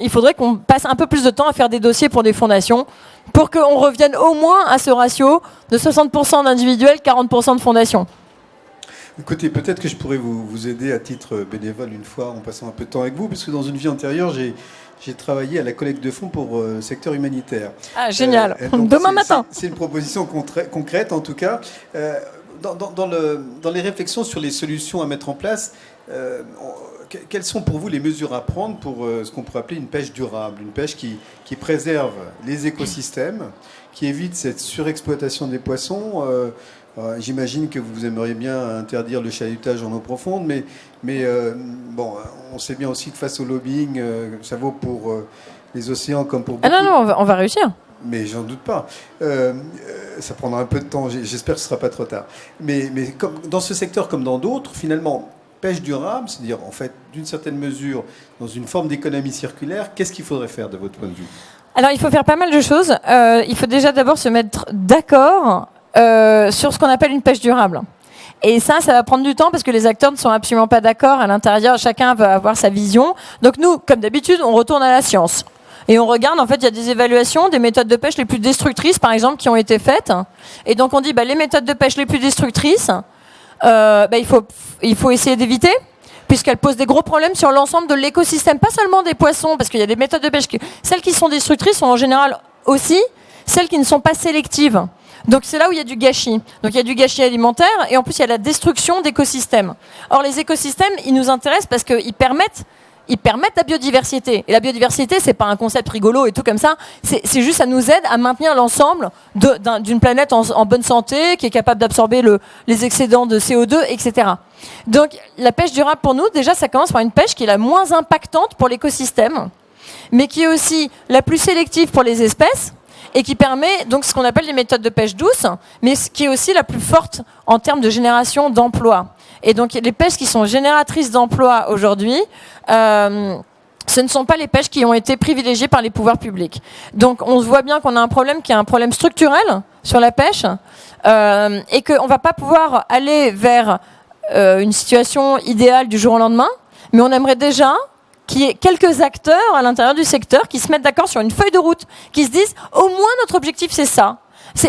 [SPEAKER 3] il faudrait qu'on passe un peu plus de temps à faire des dossiers pour des fondations, pour qu'on revienne au moins à ce ratio de 60% d'individuels, 40% de fondations.
[SPEAKER 2] Écoutez, peut-être que je pourrais vous aider à titre bénévole une fois en passant un peu de temps avec vous, parce que dans une vie antérieure, j'ai travaillé à la collecte de fonds pour le secteur humanitaire.
[SPEAKER 3] Ah, génial.
[SPEAKER 2] Donc
[SPEAKER 3] Demain matin.
[SPEAKER 2] C'est une proposition concrète, en tout cas. Dans les réflexions sur les solutions à mettre en place, quelles sont pour vous les mesures à prendre pour ce qu'on pourrait appeler une pêche durable, une pêche qui préserve les écosystèmes, qui évite cette surexploitation des poissons? J'imagine que vous aimeriez bien interdire le chalutage en eau profonde, mais bon, on sait bien aussi que face au lobbying, ça vaut pour les océans comme pour beaucoup.
[SPEAKER 3] Ah non, on va réussir.
[SPEAKER 2] Mais j'en doute pas. Ça prendra un peu de temps, j'espère que ce ne sera pas trop tard. Mais comme, dans ce secteur comme dans d'autres, finalement, pêche durable, c'est-à-dire en fait, d'une certaine mesure, dans une forme d'économie circulaire, qu'est-ce qu'il faudrait faire de votre point de vue?
[SPEAKER 3] Alors il faut faire pas mal de choses. Il faut déjà d'abord se mettre d'accord sur ce qu'on appelle une pêche durable. Et ça va prendre du temps parce que les acteurs ne sont absolument pas d'accord à l'intérieur. Chacun va avoir sa vision. Donc nous, comme d'habitude, on retourne à la science. Et on regarde, en fait, il y a des évaluations des méthodes de pêche les plus destructrices, par exemple, qui ont été faites. Et donc on dit, les méthodes de pêche les plus destructrices, il faut essayer d'éviter, puisqu'elles posent des gros problèmes sur l'ensemble de l'écosystème, pas seulement des poissons, parce qu'il y a des méthodes de pêche celles qui sont destructrices sont en général aussi celles qui ne sont pas sélectives. Donc c'est là où il y a du gâchis. Donc il y a du gâchis alimentaire et en plus il y a la destruction d'écosystèmes. Or les écosystèmes, ils nous intéressent parce qu'ils permettent la biodiversité. Et la biodiversité, c'est pas un concept rigolo et tout comme ça. C'est juste, ça nous aide à maintenir l'ensemble d'une planète en bonne santé, qui est capable d'absorber les excédents de CO2, etc. Donc la pêche durable pour nous, déjà, ça commence par une pêche qui est la moins impactante pour l'écosystème, mais qui est aussi la plus sélective pour les espèces, et qui permet donc ce qu'on appelle les méthodes de pêche douce, mais qui est aussi la plus forte en termes de génération d'emplois. Et donc les pêches qui sont génératrices d'emplois aujourd'hui, ce ne sont pas les pêches qui ont été privilégiées par les pouvoirs publics. Donc on voit bien qu'on a un problème qui est un problème structurel sur la pêche, et qu'on ne va pas pouvoir aller vers une situation idéale du jour au lendemain, mais on aimerait déjà qu'il y ait quelques acteurs à l'intérieur du secteur qui se mettent d'accord sur une feuille de route, qui se disent au moins notre objectif c'est ça.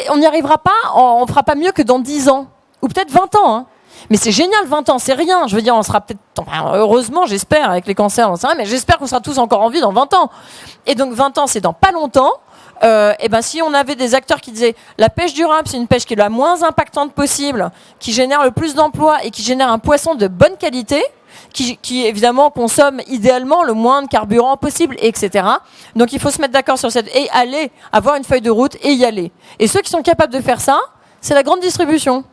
[SPEAKER 3] On n'y arrivera pas, on ne fera pas mieux que dans 10 ans, ou peut-être 20 ans. Hein. Mais c'est génial, 20 ans, c'est rien. Je veux dire, on sera peut-être, heureusement, j'espère, avec les cancers, on sait rien, mais j'espère qu'on sera tous encore en vie dans 20 ans. Et donc 20 ans, c'est dans pas longtemps. Et ben si on avait des acteurs qui disaient la pêche durable, c'est une pêche qui est la moins impactante possible, qui génère le plus d'emplois et qui génère un poisson de bonne qualité, qui évidemment consomme idéalement le moins de carburant possible, etc. Donc il faut se mettre d'accord sur cette... et aller, avoir une feuille de route et y aller. Et ceux qui sont capables de faire ça, c'est la grande distribution.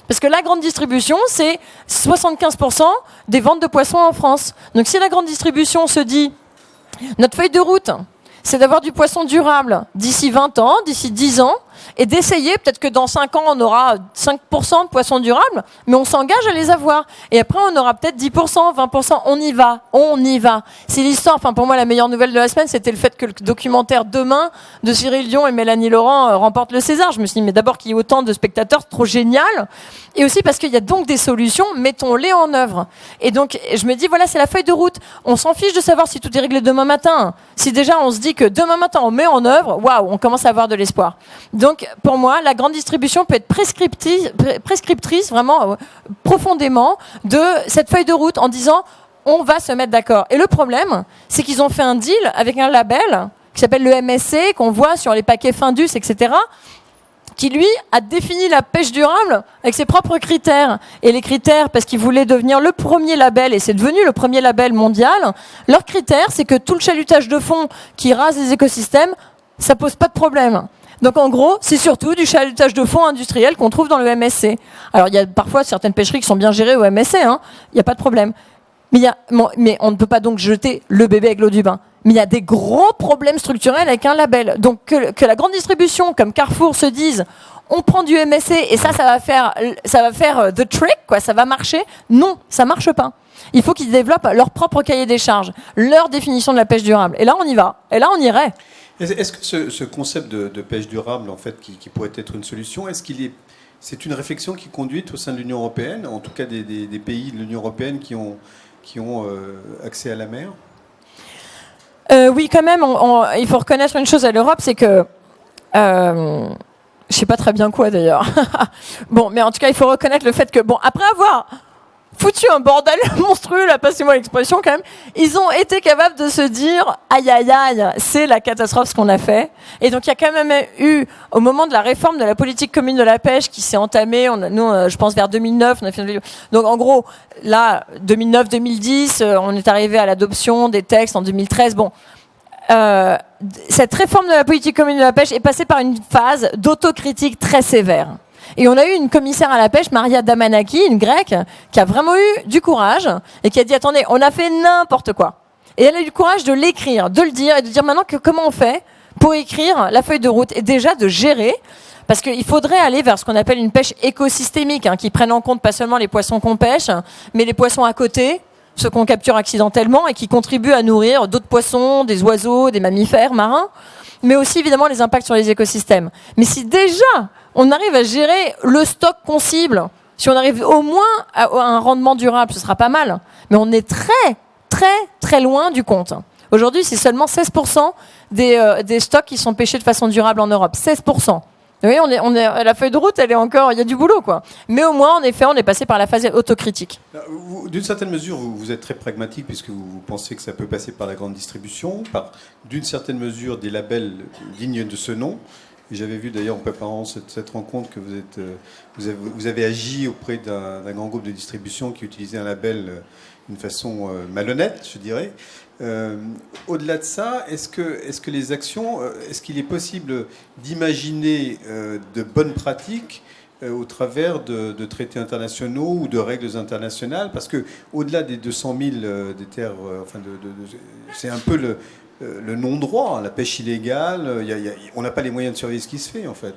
[SPEAKER 3] Parce que la grande distribution, c'est 75% des ventes de poissons en France. Donc si la grande distribution se dit, notre feuille de route, c'est d'avoir du poisson durable d'ici 20 ans, d'ici 10 ans, et d'essayer, peut-être que dans 5 ans, on aura 5% de poissons durables, mais on s'engage à les avoir. Et après, on aura peut-être 10%, 20%, on y va. C'est l'histoire, pour moi, la meilleure nouvelle de la semaine, c'était le fait que le documentaire Demain de Cyril Dion et Mélanie Laurent remporte le César. Je me suis dit, mais d'abord qu'il y ait autant de spectateurs, c'est trop génial. Et aussi parce qu'il y a donc des solutions, mettons-les en œuvre. Et donc, je me dis, voilà, c'est la feuille de route. On s'en fiche de savoir si tout est réglé demain matin. Si déjà on se dit que demain matin, on met en œuvre, waouh, on commence à avoir de l'espoir. Donc, pour moi, la grande distribution peut être prescriptrice vraiment profondément de cette feuille de route en disant on va se mettre d'accord. Et le problème, c'est qu'ils ont fait un deal avec un label qui s'appelle le MSC, qu'on voit sur les paquets Findus, etc., qui lui a défini la pêche durable avec ses propres critères. Et les critères, parce qu'ils voulaient devenir le premier label, et c'est devenu le premier label mondial, leurs critères, c'est que tout le chalutage de fond qui rase les écosystèmes, ça pose pas de problème. Donc en gros, c'est surtout du chalutage de fond industriel qu'on trouve dans le MSC. Alors il y a parfois certaines pêcheries qui sont bien gérées au MSC, il n'y a pas de problème. Mais on ne peut pas donc jeter le bébé avec l'eau du bain. Mais il y a des gros problèmes structurels avec un label. Donc que la grande distribution, comme Carrefour, se dise on prend du MSC et ça va faire the trick, quoi, ça va marcher. Non, ça marche pas. Il faut qu'ils développent leur propre cahier des charges, leur définition de la pêche durable. Et là, on y va. Et là, on irait.
[SPEAKER 2] Est-ce que ce concept de pêche durable, en fait, qui pourrait être une solution, est-ce qu'il est C'est une réflexion qui est conduite au sein de l'Union européenne, en tout cas des pays de l'Union européenne qui ont accès à la mer.
[SPEAKER 3] Oui, quand même, il faut reconnaître une chose à l'Europe, c'est que... je sais pas très bien quoi d'ailleurs. Bon, mais en tout cas, il faut reconnaître le fait que, bon, après avoir foutu un bordel monstrueux, là, passez-moi l'expression quand même, ils ont été capables de se dire, aïe aïe aïe, c'est la catastrophe ce qu'on a fait. Et donc il y a quand même eu, au moment de la réforme de la politique commune de la pêche qui s'est entamée, nous, je pense vers 2009, on a fait donc en gros, là, 2009-2010, on est arrivé à l'adoption des textes en 2013. Bon. Cette réforme de la politique commune de la pêche est passée par une phase d'autocritique très sévère. Et on a eu une commissaire à la pêche, Maria Damanaki, une grecque, qui a vraiment eu du courage et qui a dit, attendez, on a fait n'importe quoi. Et elle a eu du courage de l'écrire, de le dire et de dire maintenant comment on fait pour écrire la feuille de route et déjà de gérer. Parce qu'il faudrait aller vers ce qu'on appelle une pêche écosystémique, qui prenne en compte pas seulement les poissons qu'on pêche, mais les poissons à côté, ceux qu'on capture accidentellement et qui contribuent à nourrir d'autres poissons, des oiseaux, des mammifères marins, mais aussi évidemment les impacts sur les écosystèmes. Mais si déjà on arrive à gérer le stock qu'on cible, si on arrive au moins à un rendement durable, ce sera pas mal. Mais on est très, très, très loin du compte. Aujourd'hui, c'est seulement 16% des stocks qui sont pêchés de façon durable en Europe. 16%. Oui, la feuille de route, elle est encore, il y a du boulot, quoi. Mais au moins, en effet, on est passé par la phase autocritique.
[SPEAKER 2] D'une certaine mesure, vous êtes très pragmatique puisque vous pensez que ça peut passer par la grande distribution, par d'une certaine mesure des labels dignes de ce nom. Et j'avais vu d'ailleurs en préparant cette rencontre que vous avez agi auprès d'un grand groupe de distribution qui utilisait un label d'une façon malhonnête, je dirais. Au-delà de ça, est-ce que les actions, est-ce qu'il est possible d'imaginer de bonnes pratiques au travers de traités internationaux ou de règles internationales? Parce que au-delà des 200 000 des terres, c'est un peu le non-droit, la pêche illégale. On n'a pas les moyens de surveiller ce qui se fait en fait.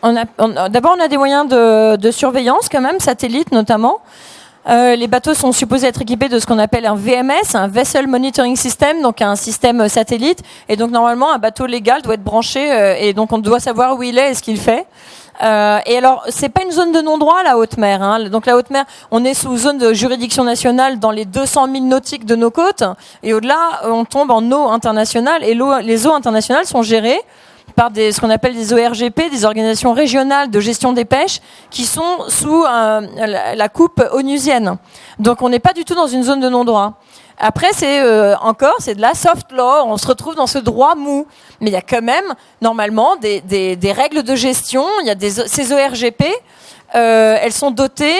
[SPEAKER 3] D'abord, on a des moyens de surveillance quand même, satellites notamment. Les bateaux sont supposés être équipés de ce qu'on appelle un VMS, un Vessel Monitoring System, donc un système satellite. Et donc normalement, un bateau légal doit être branché et donc on doit savoir où il est et ce qu'il fait. Et alors, c'est pas une zone de non-droit, la haute mer. Hein. Donc la haute mer, on est sous zone de juridiction nationale dans les 200 000 nautiques de nos côtes. Et au-delà, on tombe en eau internationale. Et les eaux internationales sont gérées par ce qu'on appelle des ORGP, des organisations régionales de gestion des pêches, qui sont sous la coupe onusienne. Donc on n'est pas du tout dans une zone de non-droit. Après, c'est de la soft law, on se retrouve dans ce droit mou. Mais il y a quand même, normalement, des règles de gestion, il y a ces ORGP, elles sont dotées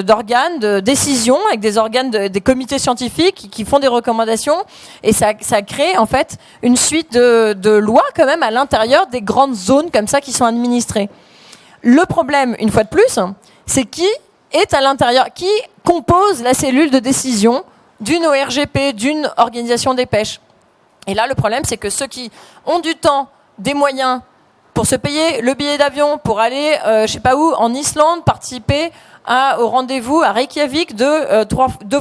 [SPEAKER 3] d'organes de décision, avec des organes des comités scientifiques qui font des recommandations, et ça crée en fait une suite de lois quand même à l'intérieur des grandes zones comme ça qui sont administrées. Le problème, une fois de plus, c'est qui est à l'intérieur, qui compose la cellule de décision d'une ORGP, d'une organisation des pêches. Et là, le problème, c'est que ceux qui ont du temps, des moyens pour se payer le billet d'avion, pour aller, je sais pas où, en Islande, participer au rendez-vous à Reykjavik 2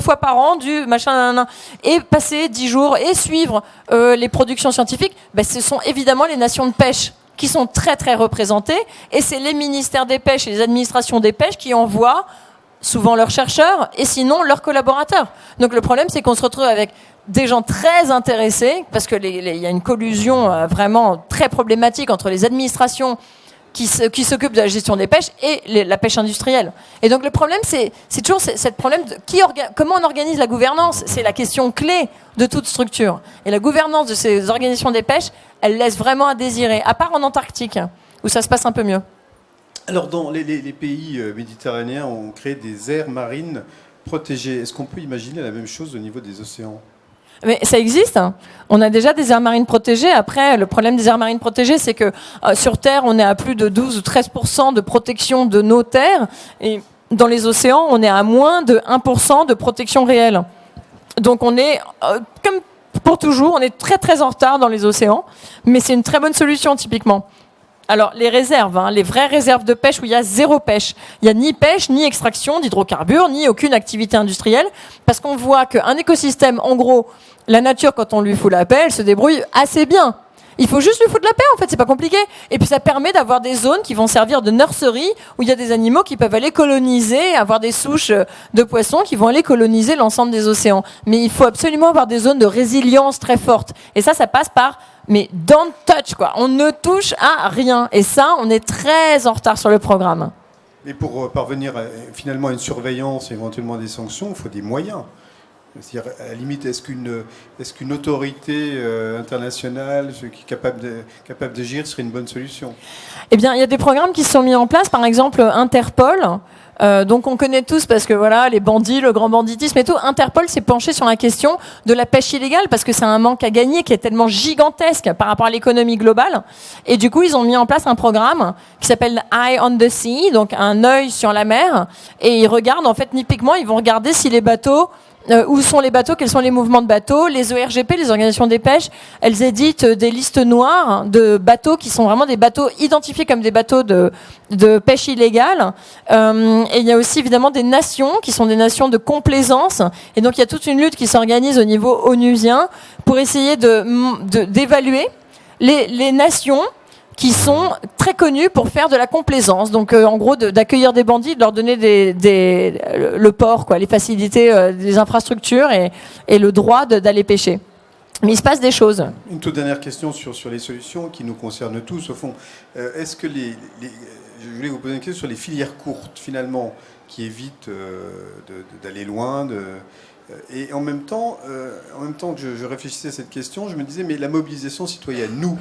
[SPEAKER 3] fois par an du machin, et passer 10 jours et suivre les productions scientifiques, ce sont évidemment les nations de pêche qui sont très très représentées, et c'est les ministères des pêches et les administrations des pêches qui envoient souvent leurs chercheurs et sinon leurs collaborateurs. Donc le problème, c'est qu'on se retrouve avec des gens très intéressés, parce qu'il y a une collusion vraiment très problématique entre les administrations qui s'occupent de la gestion des pêches et la pêche industrielle. Et donc le problème, c'est toujours ce problème de comment on organise la gouvernance. C'est la question clé de toute structure. Et la gouvernance de ces organisations des pêches, elle laisse vraiment à désirer, à part en Antarctique, où ça se passe un peu mieux.
[SPEAKER 2] Alors, dans les pays méditerranéens, on crée des aires marines protégées. Est-ce qu'on peut imaginer la même chose au niveau des océans ?
[SPEAKER 3] Mais ça existe. On a déjà des aires marines protégées. Après, le problème des aires marines protégées, c'est que sur Terre, on est à plus de 12 ou 13% de protection de nos terres. Et dans les océans, on est à moins de 1% de protection réelle. Donc on est, comme pour toujours, on est très très en retard dans les océans. Mais c'est une très bonne solution, typiquement. Alors, les réserves, les vraies réserves de pêche où il y a zéro pêche. Il n'y a ni pêche, ni extraction d'hydrocarbures, ni aucune activité industrielle, parce qu'on voit qu'un écosystème, en gros, la nature, quand on lui fout la paix, elle se débrouille assez bien. Il faut juste lui foutre la paix, en fait, c'est pas compliqué. Et puis ça permet d'avoir des zones qui vont servir de nursery, où il y a des animaux qui peuvent aller coloniser, avoir des souches de poissons qui vont aller coloniser l'ensemble des océans. Mais il faut absolument avoir des zones de résilience très fortes. Et ça passe par mais don't touch, quoi. On ne touche à rien. Et ça, on est très en retard sur le programme.
[SPEAKER 2] Mais pour parvenir finalement à une surveillance et éventuellement des sanctions, il faut des moyens. C'est-à-dire, à la limite, est-ce qu'une autorité internationale qui est capable d'agir serait une bonne solution?
[SPEAKER 3] Eh bien, il y a des programmes qui se sont mis en place, par exemple Interpol. Donc on connaît tous parce que voilà, les bandits, le grand banditisme et tout. Interpol s'est penché sur la question de la pêche illégale parce que c'est un manque à gagner qui est tellement gigantesque par rapport à l'économie globale. Et du coup, ils ont mis en place un programme qui s'appelle Eye on the Sea, donc un œil sur la mer. Et ils regardent, en fait, typiquement, ils vont regarder si les bateaux où sont les bateaux, quels sont les mouvements de bateaux. Les ORGP, les organisations des pêches, elles éditent des listes noires de bateaux qui sont vraiment des bateaux identifiés comme des bateaux de pêche illégale. Et il y a aussi évidemment des nations qui sont des nations de complaisance. Et donc il y a toute une lutte qui s'organise au niveau onusien pour essayer d'évaluer les nations qui sont très connus pour faire de la complaisance. Donc, en gros, d'accueillir des bandits, de leur donner le port, quoi, les facilités des infrastructures et le droit d'aller pêcher. Mais il se passe des choses.
[SPEAKER 2] Une toute dernière question sur les solutions qui nous concernent tous, au fond. Est-ce que je voulais vous poser une question sur les filières courtes, finalement, qui évitent d'aller loin, et en même temps que je réfléchissais à cette question, je me disais, mais la mobilisation citoyenne, nous,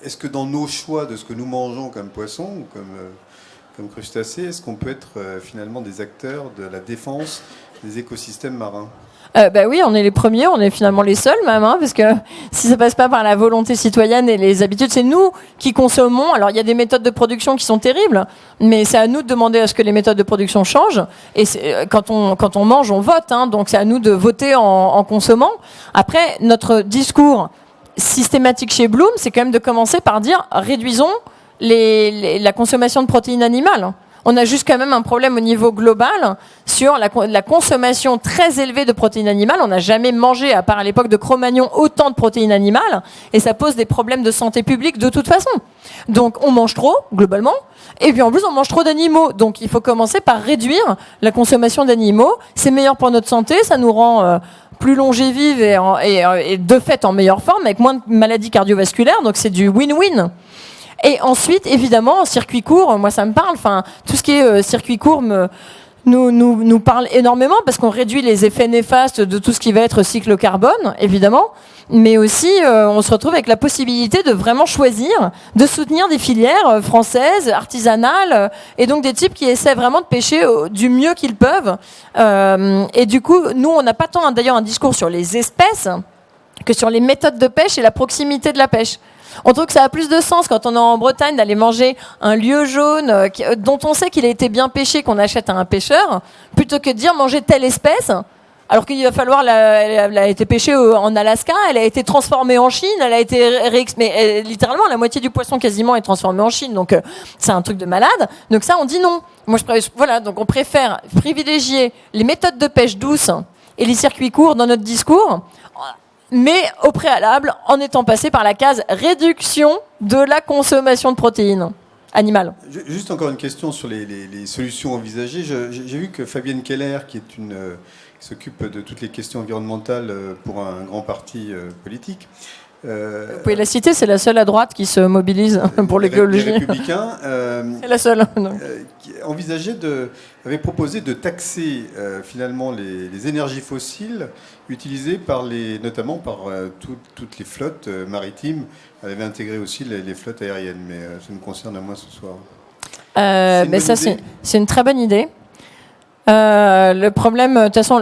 [SPEAKER 2] est-ce que dans nos choix de ce que nous mangeons comme poisson ou comme crustacés, est-ce qu'on peut être finalement des acteurs de la défense des écosystèmes marins?
[SPEAKER 3] Oui, on est les premiers, on est finalement les seuls même, hein, parce que si ça passe pas par la volonté citoyenne et les habitudes, c'est nous qui consommons. Alors il y a des méthodes de production qui sont terribles, mais c'est à nous de demander à ce que les méthodes de production changent. Et quand on mange, on vote, hein, donc c'est à nous de voter en consommant. Après, notre discours systématique chez Bloom, c'est quand même de commencer par dire réduisons la consommation de protéines animales. On a juste quand même un problème au niveau global sur la consommation très élevée de protéines animales. On n'a jamais mangé, à part à l'époque de Cro-Magnon, autant de protéines animales, et ça pose des problèmes de santé publique de toute façon. Donc on mange trop, globalement, et puis en plus on mange trop d'animaux. Donc il faut commencer par réduire la consommation d'animaux. C'est meilleur pour notre santé, ça nous rend plus longévive et de fait en meilleure forme, avec moins de maladies cardiovasculaires, donc c'est du win-win. Et ensuite, évidemment, en circuit court, moi ça me parle, enfin, tout ce qui est circuit court nous parle énormément parce qu'on réduit les effets néfastes de tout ce qui va être cycle carbone, évidemment, mais aussi on se retrouve avec la possibilité de vraiment choisir, de soutenir des filières françaises, artisanales, et donc des types qui essaient vraiment de pêcher du mieux qu'ils peuvent. Et du coup, nous, on n'a pas tant d'ailleurs un discours sur les espèces que sur les méthodes de pêche et la proximité de la pêche. On trouve que ça a plus de sens quand on est en Bretagne d'aller manger un lieu jaune dont on sait qu'il a été bien pêché, qu'on achète à un pêcheur, plutôt que de dire manger telle espèce, alors qu'il va falloir, elle a été pêchée en Alaska, elle a été transformée en Chine, elle a été mais littéralement la moitié du poisson quasiment est transformé en Chine, donc c'est un truc de malade. Donc ça on dit non. Moi voilà, donc on préfère privilégier les méthodes de pêche douces et les circuits courts dans notre discours, mais au préalable, en étant passé par la case réduction de la consommation de protéines animales.
[SPEAKER 2] Juste encore une question sur les solutions envisagées. J'ai vu que Fabienne Keller, qui s'occupe de toutes les questions environnementales pour un grand parti politique.
[SPEAKER 3] Vous pouvez la citer, c'est la seule à droite qui se mobilise pour l'écologie.
[SPEAKER 2] Les Républicains.
[SPEAKER 3] C'est la seule.
[SPEAKER 2] Qui avait proposé de taxer finalement les énergies fossiles utilisées notamment par toutes les flottes maritimes. Elle avait intégré aussi les flottes aériennes, mais ça me concerne à moi ce soir.
[SPEAKER 3] Mais ça, c'est une très bonne idée. Le problème, de toute façon,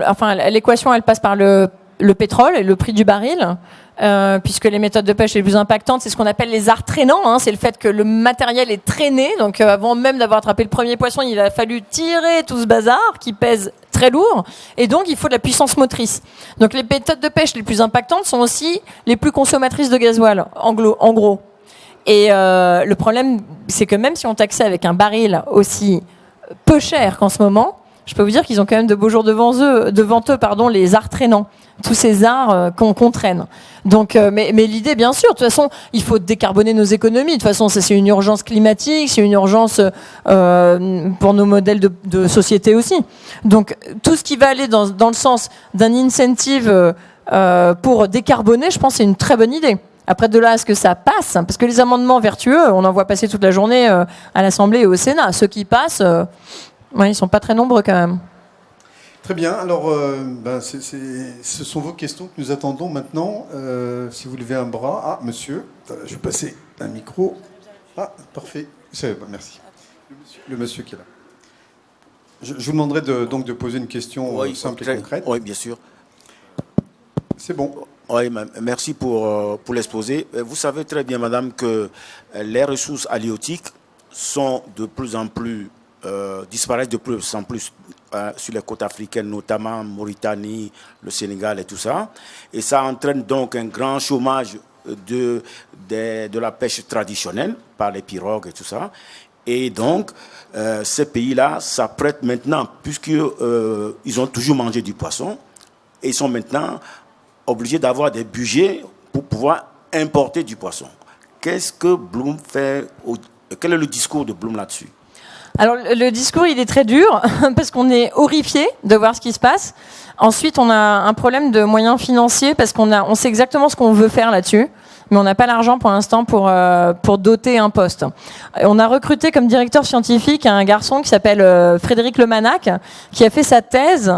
[SPEAKER 3] l'équation, elle passe par le pétrole et le prix du baril. Puisque les méthodes de pêche les plus impactantes, c'est ce qu'on appelle les arts traînants, hein, c'est le fait que le matériel est traîné, donc avant même d'avoir attrapé le premier poisson, il a fallu tirer tout ce bazar qui pèse très lourd, et donc il faut de la puissance motrice. Donc les méthodes de pêche les plus impactantes sont aussi les plus consommatrices de gasoil, en gros. Et le problème, c'est que même si on taxait avec un baril aussi peu cher qu'en ce moment, je peux vous dire qu'ils ont quand même de beaux jours devant eux, les arts traînants, tous ces arts qu'on traîne. Donc, mais l'idée, bien sûr, de toute façon, il faut décarboner nos économies. De toute façon, ça, c'est une urgence climatique, c'est une urgence pour nos modèles de société aussi. Donc, tout ce qui va aller dans le sens d'un incentive pour décarboner, je pense que c'est une très bonne idée. Après, de là à ce que ça passe, parce que les amendements vertueux, on en voit passer toute la journée à l'Assemblée et au Sénat. Ceux qui passent, ils ne sont pas très nombreux quand même.
[SPEAKER 2] Très bien. Alors, ce sont vos questions que nous attendons maintenant. Si vous levez un bras. Ah, monsieur. Je vais passer un micro. Ah, parfait. Merci. Le monsieur qui est là. Je vous demanderai donc de poser une question simple et concrète.
[SPEAKER 4] Oui, bien sûr.
[SPEAKER 2] C'est bon.
[SPEAKER 4] Oui, merci pour l'exposé. Vous savez très bien, madame, que les ressources halieutiques sont de plus en plus, disparaissent de plus en plus sur les côtes africaines, notamment Mauritanie, le Sénégal et tout ça. Et ça entraîne donc un grand chômage de la pêche traditionnelle par les pirogues et tout ça. Et donc, ces pays-là s'apprêtent maintenant, puisqu'ils ont toujours mangé du poisson, et ils sont maintenant obligés d'avoir des budgets pour pouvoir importer du poisson. Qu'est-ce que Bloom fait? Quel est le discours de Bloom là-dessus?
[SPEAKER 3] Alors, le discours, il est très dur, parce qu'on est horrifié de voir ce qui se passe. Ensuite, on a un problème de moyens financiers, parce qu'on sait exactement ce qu'on veut faire là-dessus, mais on n'a pas l'argent pour l'instant pour doter un poste. On a recruté comme directeur scientifique un garçon qui s'appelle Frédéric Lemanac, qui a fait sa thèse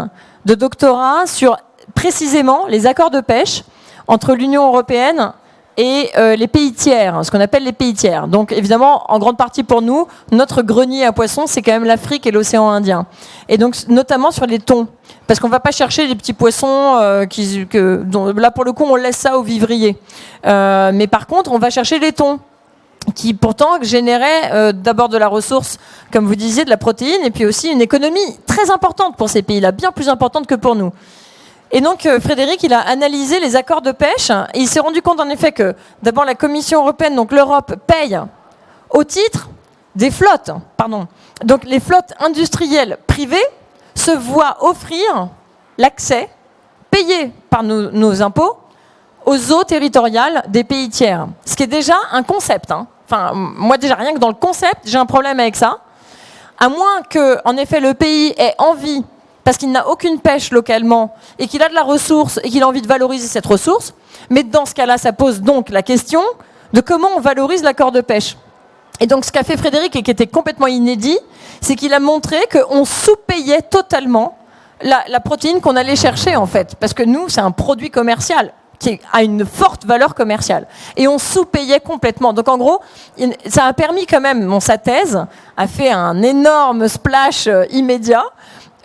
[SPEAKER 3] de doctorat sur précisément les accords de pêche entre l'Union européenne et les pays tiers, ce qu'on appelle les pays tiers. Donc évidemment, en grande partie pour nous, notre grenier à poissons, c'est quand même l'Afrique et l'océan Indien. Et donc notamment sur les thons, parce qu'on ne va pas chercher les petits poissons, là pour le coup on laisse ça aux vivriers. Mais par contre, on va chercher les thons, qui pourtant généraient d'abord de la ressource, comme vous disiez, de la protéine, et puis aussi une économie très importante pour ces pays-là, bien plus importante que pour nous. Et donc Frédéric, il a analysé les accords de pêche et il s'est rendu compte en effet que d'abord la Commission européenne, donc l'Europe, paye au titre des flottes. Donc les flottes industrielles privées se voient offrir l'accès, payé par nos impôts, aux eaux territoriales des pays tiers. Ce qui est déjà un concept. Enfin, moi déjà, rien que dans le concept, j'ai un problème avec ça. À moins que, en effet, le pays ait envie, parce qu'il n'a aucune pêche localement, et qu'il a de la ressource, et qu'il a envie de valoriser cette ressource. Mais dans ce cas-là, ça pose donc la question de comment on valorise l'accord de pêche. Et donc ce qu'a fait Frédéric, et qui était complètement inédit, c'est qu'il a montré qu'on sous-payait totalement la protéine qu'on allait chercher, en fait. Parce que nous, c'est un produit commercial qui a une forte valeur commerciale. Et on sous-payait complètement. Donc en gros, ça a permis quand même, sa thèse a fait un énorme splash immédiat.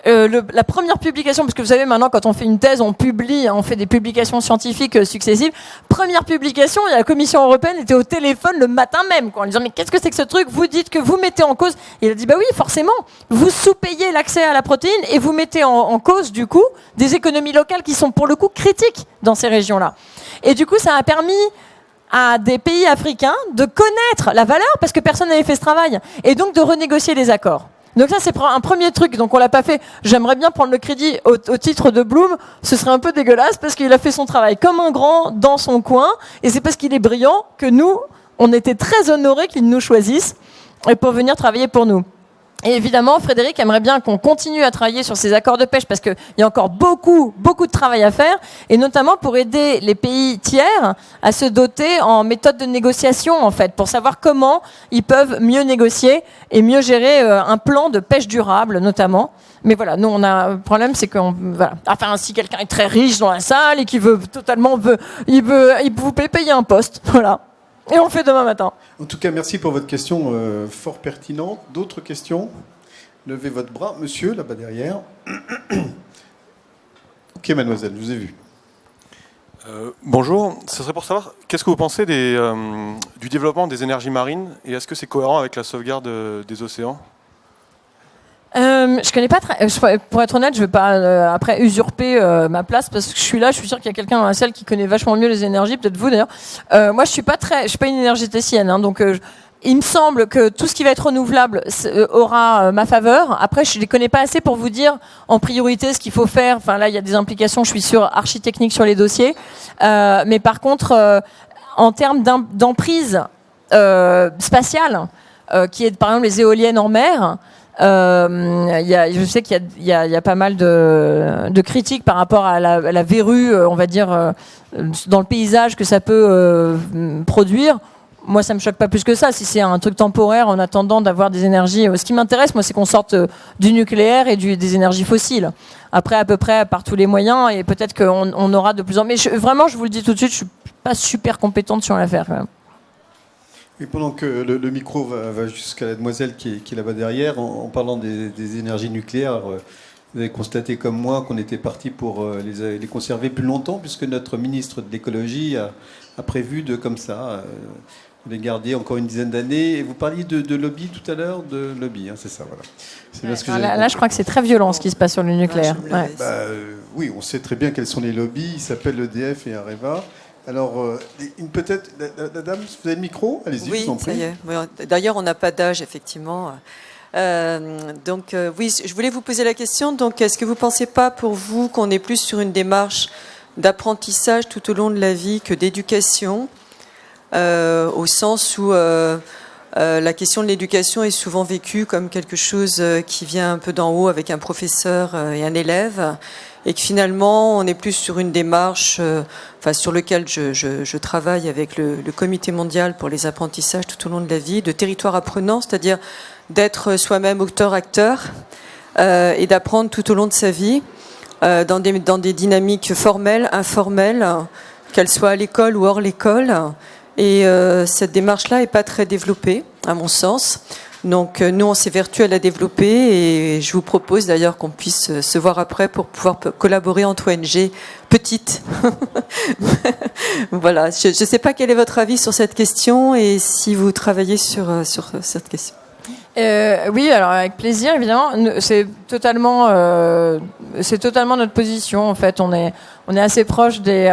[SPEAKER 3] La première publication, parce que vous savez maintenant quand on fait une thèse, on publie, on fait des publications scientifiques successives. Première publication, la Commission européenne était au téléphone le matin même, en lui disant mais qu'est-ce que c'est que ce truc? Vous dites que vous mettez en cause. Et il a dit bah oui, forcément, vous sous-payez l'accès à la protéine et vous mettez en cause du coup des économies locales qui sont pour le coup critiques dans ces régions-là. Et du coup, ça a permis à des pays africains de connaître la valeur parce que personne n'avait fait ce travail et donc de renégocier les accords. Donc ça, c'est un premier truc. Donc on l'a pas fait. J'aimerais bien prendre le crédit au titre de Bloom. Ce serait un peu dégueulasse parce qu'il a fait son travail comme un grand dans son coin. Et c'est parce qu'il est brillant que nous, on était très honorés qu'il nous choisisse pour venir travailler pour nous. Et évidemment, Frédéric aimerait bien qu'on continue à travailler sur ces accords de pêche parce qu'il y a encore beaucoup de travail à faire, et notamment pour aider les pays tiers à se doter en méthode de négociation, en fait, pour savoir comment ils peuvent mieux négocier et mieux gérer un plan de pêche durable, notamment. Mais voilà, nous, on a un problème, c'est voilà. Enfin, si quelqu'un est très riche dans la salle et qui veut totalement, il vous peut payer un poste, voilà. Et on le fait demain matin.
[SPEAKER 2] En tout cas, merci pour votre question fort pertinente. D'autres questions? Levez votre bras. Monsieur, là-bas derrière. Ok, mademoiselle, je vous ai vu.
[SPEAKER 5] Bonjour, ce serait pour savoir, qu'est-ce que vous pensez du développement des énergies marines et est-ce que c'est cohérent avec la sauvegarde des océans?
[SPEAKER 3] Je connais pas très. Pour être honnête, je vais pas après usurper ma place parce que je suis là. Je suis sûr qu'il y a quelqu'un dans la salle qui connaît vachement mieux les énergies, peut-être vous d'ailleurs. Moi, je suis pas une énergéticienne, donc il me semble que tout ce qui va être renouvelable aura ma faveur. Après, je ne les connais pas assez pour vous dire en priorité ce qu'il faut faire. Enfin, là, il y a des implications, je suis sûre, architecniques sur les dossiers. Mais par contre, en termes d'emprise spatiale, qui est par exemple les éoliennes en mer, je sais qu'il y a pas mal de critiques par rapport à la verrue, on va dire, dans le paysage que ça peut produire. Moi, ça me choque pas plus que ça. Si c'est un truc temporaire en attendant d'avoir des énergies. Ce qui m'intéresse, moi, c'est qu'on sorte du nucléaire et des énergies fossiles. Après, à peu près par tous les moyens, et peut-être qu'on aura de plus en plus. Mais vraiment, je vous le dis tout de suite, je suis pas super compétente sur l'affaire, quand même.
[SPEAKER 2] Et pendant que le micro va jusqu'à la demoiselle qui est là-bas derrière, en parlant des énergies nucléaires, vous avez constaté comme moi qu'on était parti pour les conserver plus longtemps, puisque notre ministre de l'écologie a prévu de les garder encore une dizaine d'années. Et vous parliez de lobby tout à l'heure, de lobby, hein, c'est ça, voilà. C'est bien ce que
[SPEAKER 3] là, je crois que c'est très violent ce qui se passe sur le nucléaire. Ouais.
[SPEAKER 2] Oui, on sait très bien quels sont les lobbies. Ils s'appellent EDF et Areva. Alors, peut-être, la dame, vous avez le micro? Allez-y,
[SPEAKER 6] oui,
[SPEAKER 2] je vous en prie.
[SPEAKER 6] ça y est. D'ailleurs, on n'a pas d'âge, effectivement. Oui, je voulais vous poser la question. Donc, est-ce que vous ne pensez pas, pour vous, qu'on est plus sur une démarche d'apprentissage tout au long de la vie que d'éducation, au sens où la question de l'éducation est souvent vécue comme quelque chose qui vient un peu d'en haut avec un professeur et un élève, et que finalement on est plus sur une démarche sur laquelle je travaille avec le Comité mondial pour les apprentissages tout au long de la vie, de territoire apprenant, c'est-à-dire d'être soi-même auteur-acteur et d'apprendre tout au long de sa vie dans des dynamiques formelles, informelles, qu'elles soient à l'école ou hors l'école. Et cette démarche-là n'est pas très développée, à mon sens. Donc nous, on s'évertue à la développer, et je vous propose d'ailleurs qu'on puisse se voir après pour pouvoir collaborer entre ONG petites. Voilà, je ne sais pas quel est votre avis sur cette question et si vous travaillez sur cette question.
[SPEAKER 3] Oui, alors avec plaisir, évidemment. C'est totalement notre position. En fait, on est assez proche des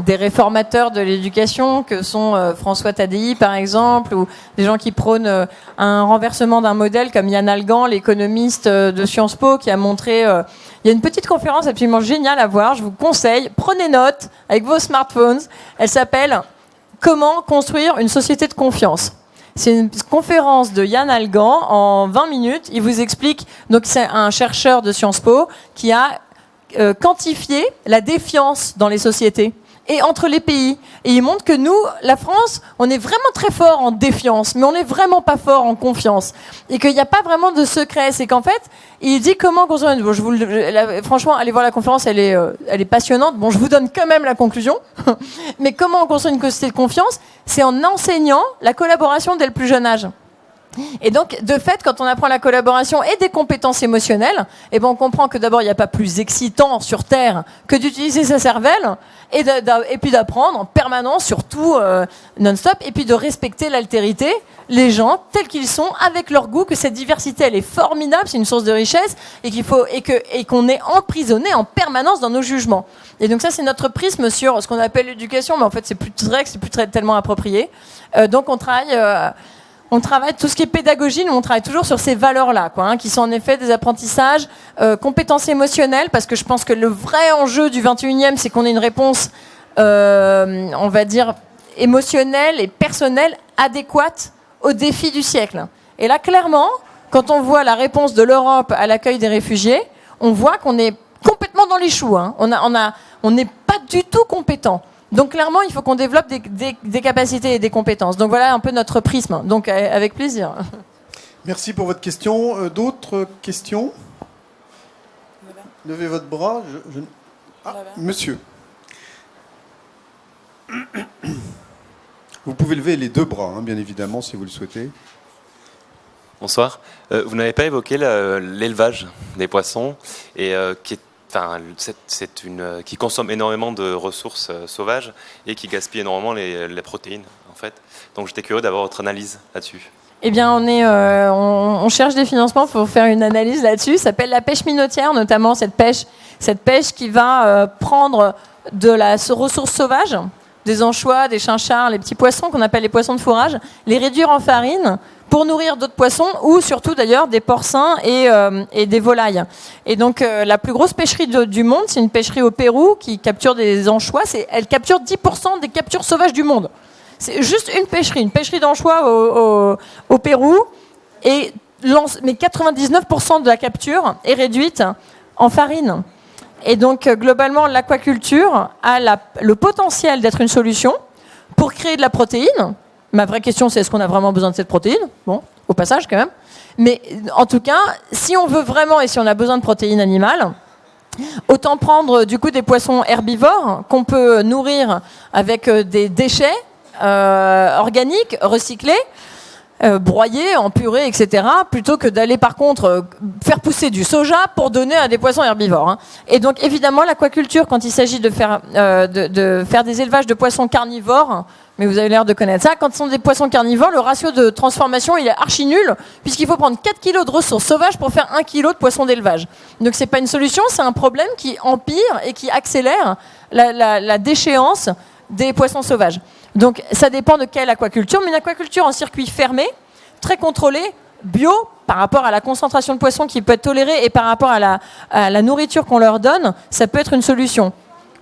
[SPEAKER 3] réformateurs de l'éducation que sont François Tadei, par exemple, ou des gens qui prônent un renversement d'un modèle comme Yann Algan, l'économiste de Sciences Po, qui a montré. Il y a une petite conférence absolument géniale à voir. Je vous conseille. Prenez note avec vos smartphones. Elle s'appelle « Comment construire une société de confiance ». C'est une conférence de Yann Algan en 20 minutes. Il vous explique, donc c'est un chercheur de Sciences Po qui a quantifié la défiance dans les sociétés et entre les pays. Et il montre que nous, la France, on est vraiment très fort en défiance, mais on n'est vraiment pas fort en confiance. Et qu'il n'y a pas vraiment de secret. C'est qu'en fait, il dit comment construire une... Bon, franchement, allez voir la conférence, elle est passionnante. Bon, je vous donne quand même la conclusion. Mais comment on construit une société de confiance? C'est en enseignant la collaboration dès le plus jeune âge. Et donc, de fait, quand on apprend la collaboration et des compétences émotionnelles, eh ben, on comprend que d'abord, il n'y a pas plus excitant sur Terre que d'utiliser sa cervelle et puis d'apprendre en permanence, surtout non-stop, et puis de respecter l'altérité, les gens tels qu'ils sont, avec leur goût, que cette diversité, elle est formidable, c'est une source de richesse, et qu'on est emprisonné en permanence dans nos jugements. Et donc ça, c'est notre prisme sur ce qu'on appelle l'éducation, mais en fait, c'est plus tellement approprié. Donc, on travaille tout ce qui est pédagogie, nous on travaille toujours sur ces valeurs-là, qui sont en effet des apprentissages, compétences émotionnelles, parce que je pense que le vrai enjeu du 21e, c'est qu'on ait une réponse, on va dire, émotionnelle et personnelle adéquate aux défis du siècle. Et là, clairement, quand on voit la réponse de l'Europe à l'accueil des réfugiés, on voit qu'on est complètement dans les choux. On n'est pas du tout compétent. Donc clairement, il faut qu'on développe des capacités et des compétences. Donc voilà un peu notre prisme. Donc avec plaisir.
[SPEAKER 2] Merci pour votre question. D'autres questions? Levez votre bras. Monsieur. Vous pouvez lever les deux bras, bien évidemment, si vous le souhaitez.
[SPEAKER 7] Bonsoir. Vous n'avez pas évoqué l'élevage des poissons, et qui consomme énormément de ressources sauvages et qui gaspille énormément les protéines, en fait. Donc j'étais curieux d'avoir votre analyse là-dessus.
[SPEAKER 3] Eh bien, on cherche des financements pour faire une analyse là-dessus. Ça s'appelle la pêche minotière, notamment cette pêche qui va prendre de la ressource sauvage des anchois, des chinchards, les petits poissons qu'on appelle les poissons de fourrage, les réduire en farine pour nourrir d'autres poissons ou surtout d'ailleurs des porcins et des volailles. Et donc la plus grosse pêcherie du monde, c'est une pêcherie au Pérou qui capture des anchois. Elle capture 10% des captures sauvages du monde. C'est juste une pêcherie d'anchois au Pérou. Mais 99% de la capture est réduite en farine. Et donc globalement, l'aquaculture a le potentiel d'être une solution pour créer de la protéine. Ma vraie question, c'est est-ce qu'on a vraiment besoin de cette protéine ? Bon, au passage quand même. Mais en tout cas, si on veut vraiment et si on a besoin de protéines animales, autant prendre du coup des poissons herbivores qu'on peut nourrir avec des déchets organiques, recyclés, broyés, en purée, etc., plutôt que d'aller par contre faire pousser du soja pour donner à des poissons herbivores. Hein. Et donc évidemment, l'aquaculture, quand il s'agit de faire des élevages de poissons carnivores, mais vous avez l'air de connaître ça, quand ce sont des poissons carnivores, le ratio de transformation il est archi nul, puisqu'il faut prendre 4 kg de ressources sauvages pour faire 1 kg de poissons d'élevage. Donc c'est pas une solution, c'est un problème qui empire et qui accélère la déchéance des poissons sauvages. Donc ça dépend de quelle aquaculture, mais une aquaculture en circuit fermé, très contrôlée, bio, par rapport à la concentration de poissons qui peut être tolérée et par rapport à la nourriture qu'on leur donne, ça peut être une solution.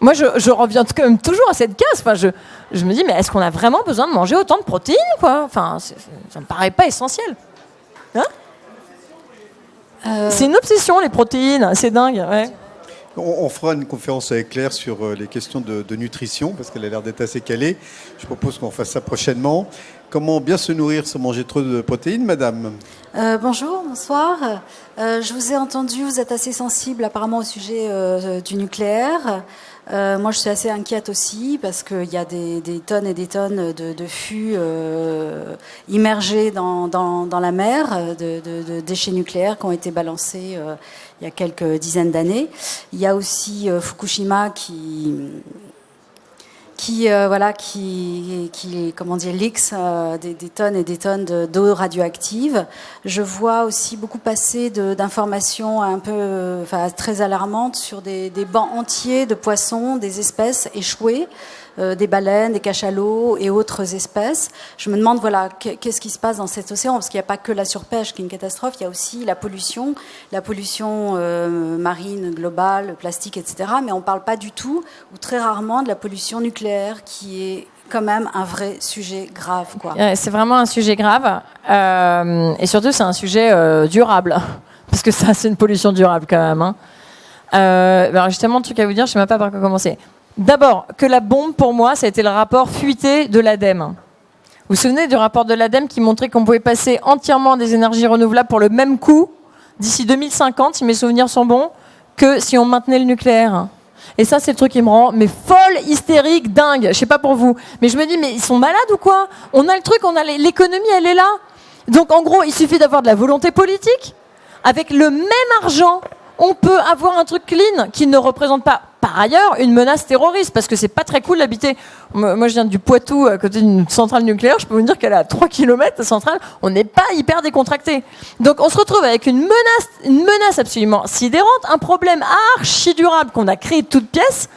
[SPEAKER 3] Moi, je reviens quand même toujours à cette case. Enfin, je me dis, mais est-ce qu'on a vraiment besoin de manger autant de protéines, quoi ? Enfin, ça me paraît pas essentiel. Hein ? C'est une obsession, les protéines. C'est dingue, ouais.
[SPEAKER 2] On fera une conférence avec Claire sur les questions de nutrition, parce qu'elle a l'air d'être assez calée. Je propose qu'on fasse ça prochainement. Comment bien se nourrir sans manger trop de protéines, madame ?
[SPEAKER 8] Bonjour, bonsoir. Je vous ai entendu, vous êtes assez sensible apparemment au sujet du nucléaire. Moi, je suis assez inquiète aussi parce qu'il y a des tonnes et des tonnes de fûts immergés dans la mer, de déchets nucléaires qui ont été balancés il y a quelques dizaines d'années. Il y a aussi Fukushima qui comment dire, leaks des tonnes et des tonnes d'eau radioactive. Je vois aussi beaucoup passer d'informations un peu, très alarmantes sur des bancs entiers de poissons, des espèces échouées, des baleines, des cachalots et autres espèces. Je me demande, qu'est-ce qui se passe dans cet océan ? Parce qu'il n'y a pas que la surpêche qui est une catastrophe, il y a aussi la pollution marine globale, plastique, etc. Mais on ne parle pas du tout, ou très rarement, de la pollution nucléaire, qui est quand même un vrai sujet grave, quoi.
[SPEAKER 3] C'est vraiment un sujet grave, et surtout c'est un sujet durable, parce que ça, c'est une pollution durable quand même. Hein. Alors justement, un truc à vous dire, je ne sais même pas par quoi commencer. D'abord, que la bombe, pour moi, ça a été le rapport fuité de l'ADEME. Vous vous souvenez du rapport de l'ADEME qui montrait qu'on pouvait passer entièrement à des énergies renouvelables pour le même coût, d'ici 2050, si mes souvenirs sont bons, que si on maintenait le nucléaire. Et ça, c'est le truc qui me rend folle, hystérique, dingue. Je sais pas pour vous. Mais je me dis, mais ils sont malades ou quoi ? On a le truc, l'économie, elle est là. Donc en gros, il suffit d'avoir de la volonté politique. Avec le même argent, on peut avoir un truc clean qui ne représente pas, par ailleurs, une menace terroriste, parce que c'est pas très cool d'habiter. Moi, je viens du Poitou, à côté d'une centrale nucléaire. Je peux vous dire qu'elle est à 3 km, la centrale. On n'est pas hyper décontracté. Donc, on se retrouve avec une menace absolument sidérante, un problème archi durable qu'on a créé de toutes pièces,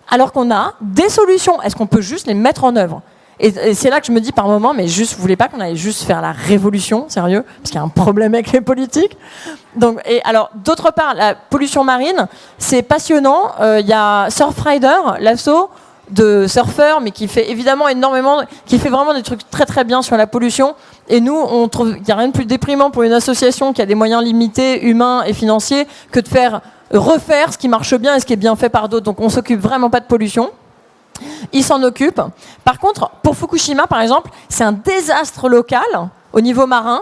[SPEAKER 3] alors qu'on a des solutions. Est-ce qu'on peut juste les mettre en œuvre ? Et c'est là que je me dis par moment, mais juste, vous voulez pas qu'on aille juste faire la révolution, sérieux, parce qu'il y a un problème avec les politiques. Donc, et alors, d'autre part, la pollution marine, c'est passionnant. Il y a Surfrider, l'asso de surfeurs, mais qui fait évidemment énormément, qui fait vraiment des trucs très très bien sur la pollution. Et nous, on trouve qu'il n'y a rien de plus déprimant pour une association qui a des moyens limités, humains et financiers, que de refaire ce qui marche bien et ce qui est bien fait par d'autres. Donc, on s'occupe vraiment pas de pollution. Ils s'en occupent. Par contre, pour Fukushima, par exemple, c'est un désastre local au niveau marin.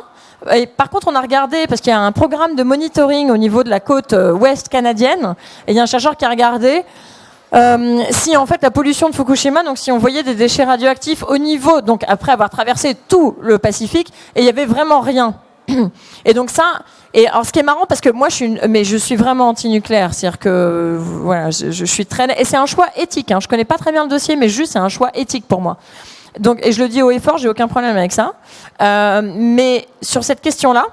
[SPEAKER 3] Et par contre, on a regardé, parce qu'il y a un programme de monitoring au niveau de la côte ouest canadienne, et il y a un chercheur qui a regardé si en fait la pollution de Fukushima, donc si on voyait des déchets radioactifs au niveau, donc après avoir traversé tout le Pacifique, et il n'y avait vraiment rien. Et donc ça, et alors ce qui est marrant, parce que moi je suis vraiment anti-nucléaire, c'est-à-dire que voilà, je suis très, et c'est un choix éthique. Hein, je connais pas très bien le dossier, mais juste c'est un choix éthique pour moi. Donc, et je le dis haut et fort, j'ai aucun problème avec ça. Mais sur cette question-là,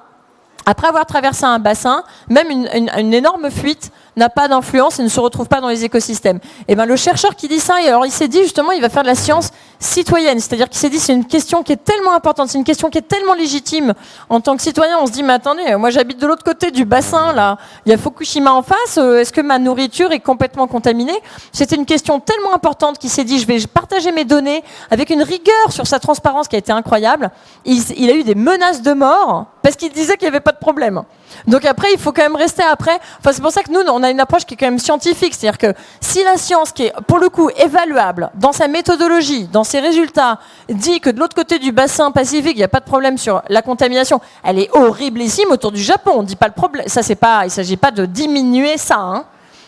[SPEAKER 3] après avoir traversé un bassin, même une énorme fuite n'a pas d'influence et ne se retrouve pas dans les écosystèmes. Et ben le chercheur qui dit ça, alors il s'est dit justement, il va faire de la science citoyenne, c'est-à-dire qu'il s'est dit c'est une question qui est tellement importante, c'est une question qui est tellement légitime. En tant que citoyen, on se dit mais attendez, moi j'habite de l'autre côté du bassin, là, il y a Fukushima en face, est-ce que ma nourriture est complètement contaminée? C'était une question tellement importante qu'il s'est dit je vais partager mes données avec une rigueur sur sa transparence qui a été incroyable. Il a eu des menaces de mort parce qu'il disait qu'il n'y avait pas de problème. Donc après, il faut quand même rester après. Enfin, c'est pour ça que nous, on a une approche qui est quand même scientifique. C'est-à-dire que si la science, qui est pour le coup évaluable dans sa méthodologie, dans ses résultats, dit que de l'autre côté du bassin Pacifique, il n'y a pas de problème sur la contamination, elle est horriblissime autour du Japon. On dit pas le problème. Ça, c'est pas. Il s'agit pas de diminuer ça. Hein.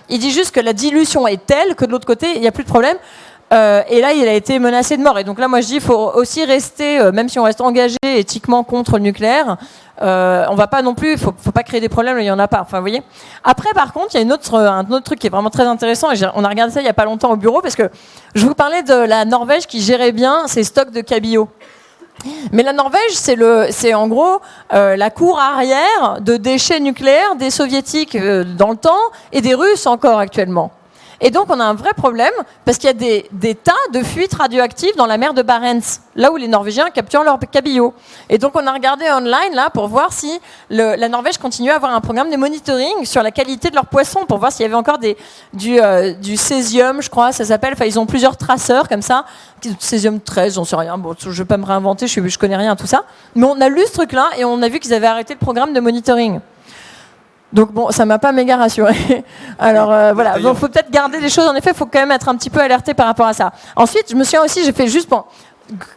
[SPEAKER 3] Il dit juste que la dilution est telle que de l'autre côté, il n'y a plus de problème. Et là, il a été menacé de mort. Et donc là, moi, je dis, il faut aussi rester, même si on reste engagé éthiquement contre le nucléaire, on va pas non plus, faut pas créer des problèmes, il y en a pas. Enfin, vous voyez. Après, par contre, il y a un autre truc qui est vraiment très intéressant. Et on a regardé ça il y a pas longtemps au bureau parce que je vous parlais de la Norvège qui gérait bien ses stocks de cabillaud. Mais la Norvège, c'est en gros la cour arrière de déchets nucléaires des soviétiques dans le temps et des Russes encore actuellement. Et donc, on a un vrai problème parce qu'il y a des tas de fuites radioactives dans la mer de Barents, là où les Norvégiens capturent leurs cabillots. Et donc, on a regardé online là pour voir si la Norvège continuait à avoir un programme de monitoring sur la qualité de leurs poissons, pour voir s'il y avait encore du césium, je crois, ça s'appelle. Enfin, ils ont plusieurs traceurs comme ça, césium 13, j'en sais rien. Bon, je vais pas me réinventer, je connais rien à tout ça. Mais on a lu ce truc-là et on a vu qu'ils avaient arrêté le programme de monitoring. Donc bon, ça m'a pas méga rassuré. Alors voilà, donc faut peut-être garder les choses. En effet, il faut quand même être un petit peu alerté par rapport à ça. Ensuite, je me souviens aussi, j'ai fait juste pour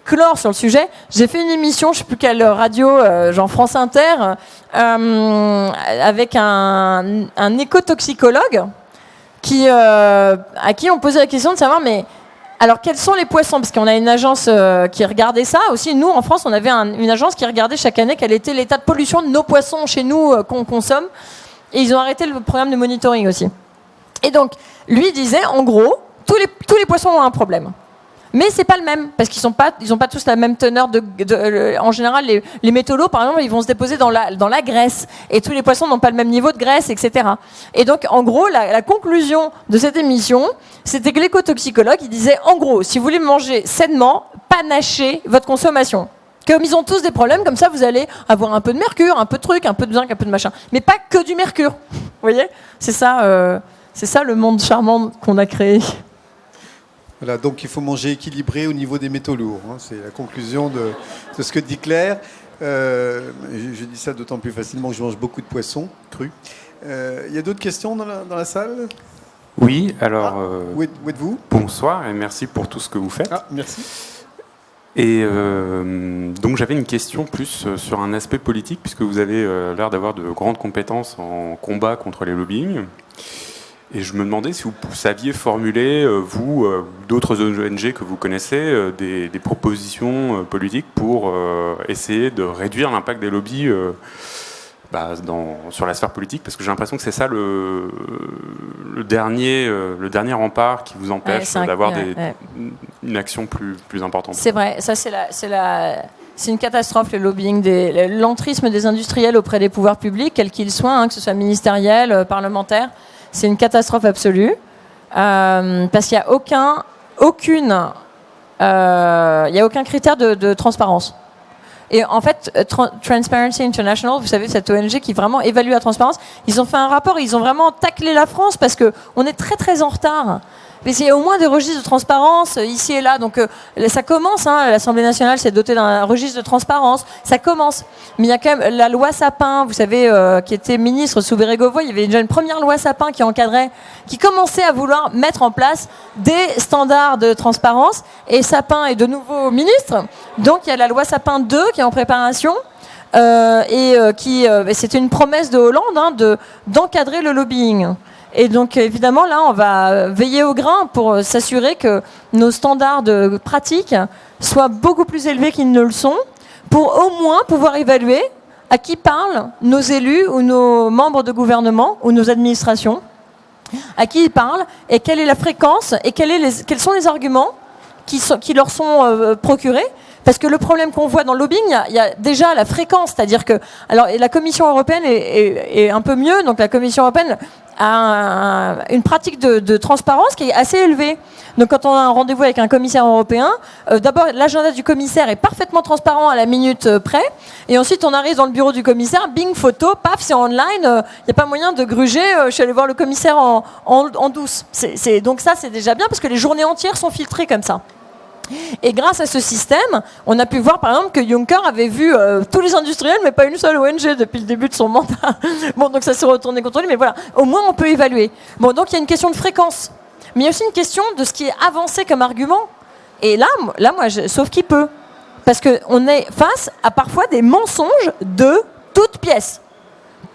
[SPEAKER 3] clore sur le sujet, j'ai fait une émission, je sais plus quelle radio, genre France Inter, avec un écotoxicologue à qui on posait la question de savoir, mais alors quels sont les poissons? Parce qu'on a une agence qui regardait ça. Aussi, nous, en France, on avait une agence qui regardait chaque année quel était l'état de pollution de nos poissons chez nous qu'on consomme. Et ils ont arrêté le programme de monitoring aussi. Et donc, lui disait, en gros, tous les poissons ont un problème. Mais c'est pas le même, parce qu'ils ont pas tous la même teneur en général, les métaux lourds, par exemple, ils vont se déposer dans la graisse. Et tous les poissons n'ont pas le même niveau de graisse, etc. Et donc, en gros, la conclusion de cette émission, c'était que l'écotoxicologue, il disait, en gros, si vous voulez manger sainement, panachez votre consommation. Comme ils ont tous des problèmes, comme ça, vous allez avoir un peu de mercure, un peu de truc, un peu de zinc, un peu de machin. Mais pas que du mercure. Vous voyez ? C'est ça le monde charmant qu'on a créé.
[SPEAKER 2] Voilà, donc il faut manger équilibré au niveau des métaux lourds. Hein, c'est la conclusion de ce que dit Claire. Je dis ça d'autant plus facilement que je mange beaucoup de poissons crus. Il y a d'autres questions dans la salle ?
[SPEAKER 9] Oui, alors...
[SPEAKER 2] Où êtes-vous ?
[SPEAKER 9] Bonsoir et merci pour tout ce que vous faites.
[SPEAKER 2] Ah, merci.
[SPEAKER 9] Et donc j'avais une question plus sur un aspect politique, puisque vous avez l'air d'avoir de grandes compétences en combat contre les lobbying. Et je me demandais si vous saviez formuler, vous, d'autres ONG que vous connaissez, des propositions politiques pour essayer de réduire l'impact des lobbies sur la sphère politique, parce que j'ai l'impression que c'est ça le dernier rempart qui vous empêche d'avoir une action plus importante.
[SPEAKER 3] C'est vrai, ça c'est une catastrophe, le lobbying, l'entrisme des industriels auprès des pouvoirs publics, quels qu'ils soient, hein, que ce soit ministériel, parlementaire. C'est une catastrophe absolue, parce qu'il n'y a aucun critère de transparence. Et en fait, Transparency International, vous savez, cette ONG qui vraiment évalue la transparence, ils ont fait un rapport, ils ont vraiment taclé la France parce qu'on est très très en retard. Mais il y a au moins des registres de transparence ici et là. Donc ça commence, hein, l'Assemblée nationale s'est dotée d'un registre de transparence, ça commence. Mais il y a quand même la loi Sapin, vous savez, qui était ministre sous Bérégovoy, il y avait déjà une première loi Sapin qui commençait à vouloir mettre en place des standards de transparence. Et Sapin est de nouveau ministre. Donc il y a la loi Sapin 2 qui est en préparation. C'était une promesse de Hollande, hein, d'encadrer le lobbying. Et donc, évidemment, là, on va veiller au grain pour s'assurer que nos standards de pratique soient beaucoup plus élevés qu'ils ne le sont, pour au moins pouvoir évaluer à qui parlent nos élus ou nos membres de gouvernement ou nos administrations, à qui ils parlent et quelle est la fréquence et quels sont les arguments qui leur sont procurés. Parce que le problème qu'on voit dans le lobbying, il y a déjà la fréquence, c'est-à-dire que alors la Commission européenne est un peu mieux, donc la Commission européenne a une pratique de transparence qui est assez élevée. Donc quand on a un rendez-vous avec un commissaire européen, d'abord l'agenda du commissaire est parfaitement transparent à la minute près, et ensuite on arrive dans le bureau du commissaire, bing, photo, paf, c'est online, il n'y a pas moyen de gruger, je suis allé voir le commissaire en douce. Donc ça c'est déjà bien parce que les journées entières sont filtrées comme ça. Et grâce à ce système, on a pu voir par exemple que Juncker avait vu tous les industriels, mais pas une seule ONG depuis le début de son mandat. Bon, donc ça s'est retourné contre lui, mais voilà, au moins on peut évaluer. Bon, donc il y a une question de fréquence, mais il y a aussi une question de ce qui est avancé comme argument. Et là moi, sauf qui peut, parce qu'on est face à parfois des mensonges de toutes pièces,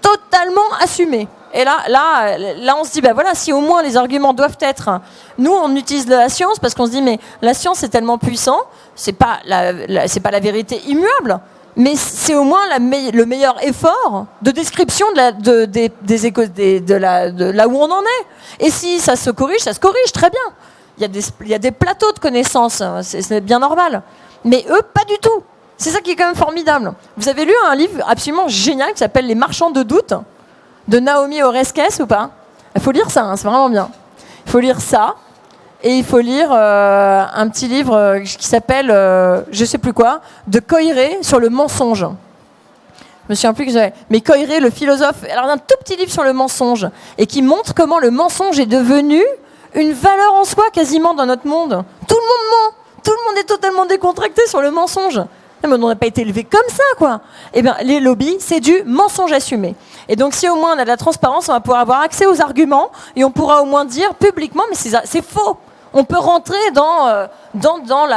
[SPEAKER 3] totalement assumés. Et là, on se dit, ben voilà, si au moins les arguments doivent être... Nous, on utilise la science parce qu'on se dit, mais la science est tellement puissant, c'est pas la vérité immuable, mais c'est au moins le meilleur effort de description de là où on en est. Et si ça se corrige, très bien. Il y a des plateaux de connaissances, c'est bien normal. Mais eux, pas du tout. C'est ça qui est quand même formidable. Vous avez lu un livre absolument génial qui s'appelle Les Marchands de doute de Naomi Oreskes ou pas? Il faut lire ça, hein, c'est vraiment bien. Il faut lire ça, et il faut lire un petit livre qui s'appelle, je sais plus quoi, de Coiré sur le mensonge. Je me souviens plus que j'avais. Mais Coiré, le philosophe, alors un tout petit livre sur le mensonge, et qui montre comment le mensonge est devenu une valeur en soi quasiment dans notre monde. Tout le monde ment, tout le monde est totalement décontracté sur le mensonge. Mais on n'a pas été élevé comme ça, quoi. Eh bien, les lobbies, c'est du mensonge assumé. Et donc, si au moins on a de la transparence, on va pouvoir avoir accès aux arguments et on pourra au moins dire publiquement, mais c'est faux. On peut rentrer dans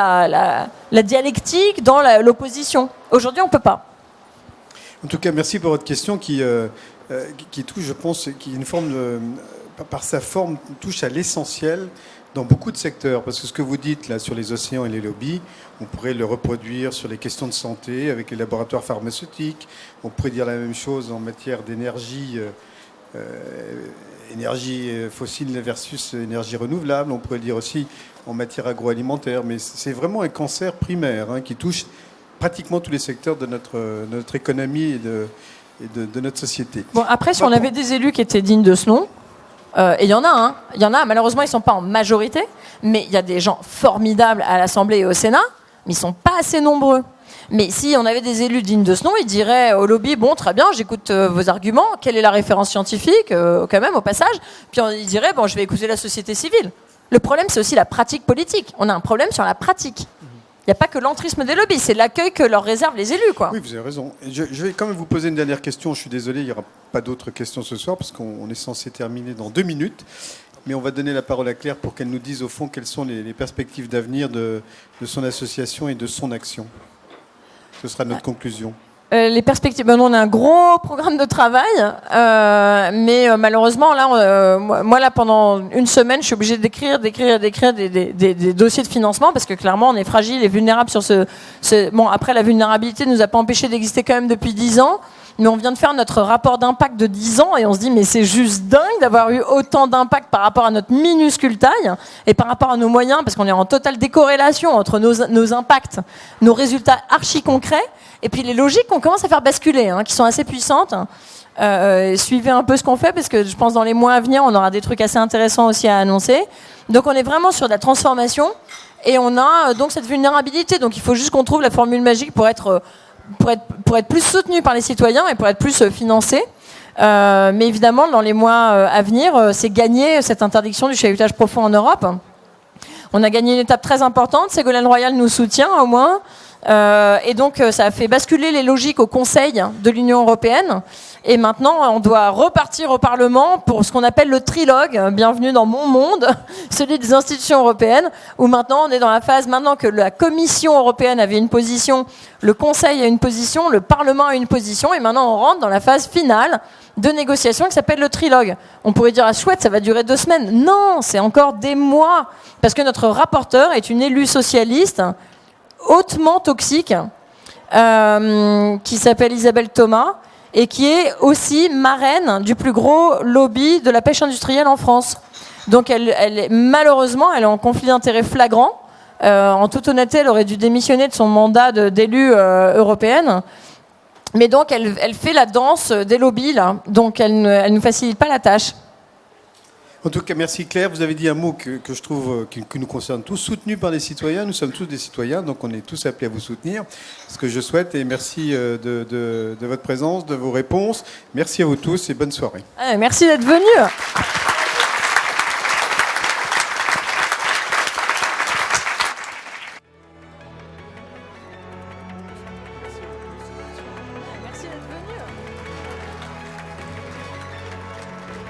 [SPEAKER 3] la dialectique, dans l'opposition. Aujourd'hui, on ne peut pas.
[SPEAKER 2] En tout cas, merci pour votre question qui touche, je pense, qui est une forme par sa forme, touche à l'essentiel dans beaucoup de secteurs. Parce que ce que vous dites là sur les océans et les lobbies, on pourrait le reproduire sur les questions de santé avec les laboratoires pharmaceutiques. On pourrait dire la même chose en matière d'énergie, énergie fossile versus énergie renouvelable. On pourrait le dire aussi en matière agroalimentaire. Mais c'est vraiment un cancer primaire qui touche pratiquement tous les secteurs de notre économie et de notre société.
[SPEAKER 3] Bon, après, si on avait des élus qui étaient dignes de ce nom, et il y en a, malheureusement ils ne sont pas en majorité, mais il y a des gens formidables à l'Assemblée et au Sénat, mais ils ne sont pas assez nombreux. Mais si on avait des élus dignes de ce nom, ils diraient au lobby, bon, très bien, j'écoute vos arguments, quelle est la référence scientifique, quand même, au passage, puis ils diraient, bon, je vais écouter la société civile. Le problème, c'est aussi la pratique politique. On a un problème sur la pratique. Il n'y a pas que l'entrisme des lobbies, c'est l'accueil que leur réservent les élus, quoi.
[SPEAKER 2] Oui, vous avez raison. Je vais quand même vous poser une dernière question. Je suis désolé, il n'y aura pas d'autres questions ce soir, parce qu'on est censé terminer dans 2 minutes. Mais on va donner la parole à Claire pour qu'elle nous dise, au fond, quelles sont les perspectives d'avenir de son association et de son action. Ce sera notre conclusion. Les
[SPEAKER 3] perspectives, nous on a un gros programme de travail, mais malheureusement là, moi là pendant une semaine, je suis obligée d'écrire des dossiers de financement parce que clairement on est fragile et vulnérable sur Bon, après la vulnérabilité nous a pas empêché d'exister quand même depuis 10 ans. Mais on vient de faire notre rapport d'impact de 10 ans et on se dit mais c'est juste dingue d'avoir eu autant d'impact par rapport à notre minuscule taille et par rapport à nos moyens, parce qu'on est en totale décorrélation entre nos impacts, nos résultats archi concrets et puis les logiques qu'on commence à faire basculer, qui sont assez puissantes. Suivez un peu ce qu'on fait parce que je pense dans les mois à venir on aura des trucs assez intéressants aussi à annoncer. Donc on est vraiment sur de la transformation et on a donc cette vulnérabilité. Donc il faut juste qu'on trouve la formule magique pour être plus soutenu par les citoyens et pour être plus financé. Mais évidemment, dans les mois à venir, c'est gagner cette interdiction du chahutage profond en Europe. On a gagné une étape très importante. Ségolène Royal nous soutient au moins. Et donc, ça a fait basculer les logiques au Conseil de l'Union européenne. Et maintenant, on doit repartir au Parlement pour ce qu'on appelle le trilogue. Bienvenue dans mon monde, celui des institutions européennes, où maintenant, on est dans la phase, maintenant que la Commission européenne avait une position, le Conseil a une position, le Parlement a une position, et maintenant, on rentre dans la phase finale de négociation qui s'appelle le trilogue. On pourrait dire, ah chouette, ça va durer 2 semaines. Non, c'est encore des mois, parce que notre rapporteure est une élue socialiste hautement toxique, qui s'appelle Isabelle Thomas, et qui est aussi marraine du plus gros lobby de la pêche industrielle en France. Donc malheureusement, elle est en conflit d'intérêts flagrant, En toute honnêteté, elle aurait dû démissionner de son mandat d'élue européenne. Mais donc, elle fait la danse des lobbies, là. Donc, elle ne nous facilite pas la tâche.
[SPEAKER 2] En tout cas, merci Claire. Vous avez dit un mot que je trouve qui nous concerne tous, soutenu par les citoyens. Nous sommes tous des citoyens, donc on est tous appelés à vous soutenir. Ce que je souhaite, et merci de votre présence, de vos réponses. Merci à vous tous et bonne soirée.
[SPEAKER 3] Merci d'être venus.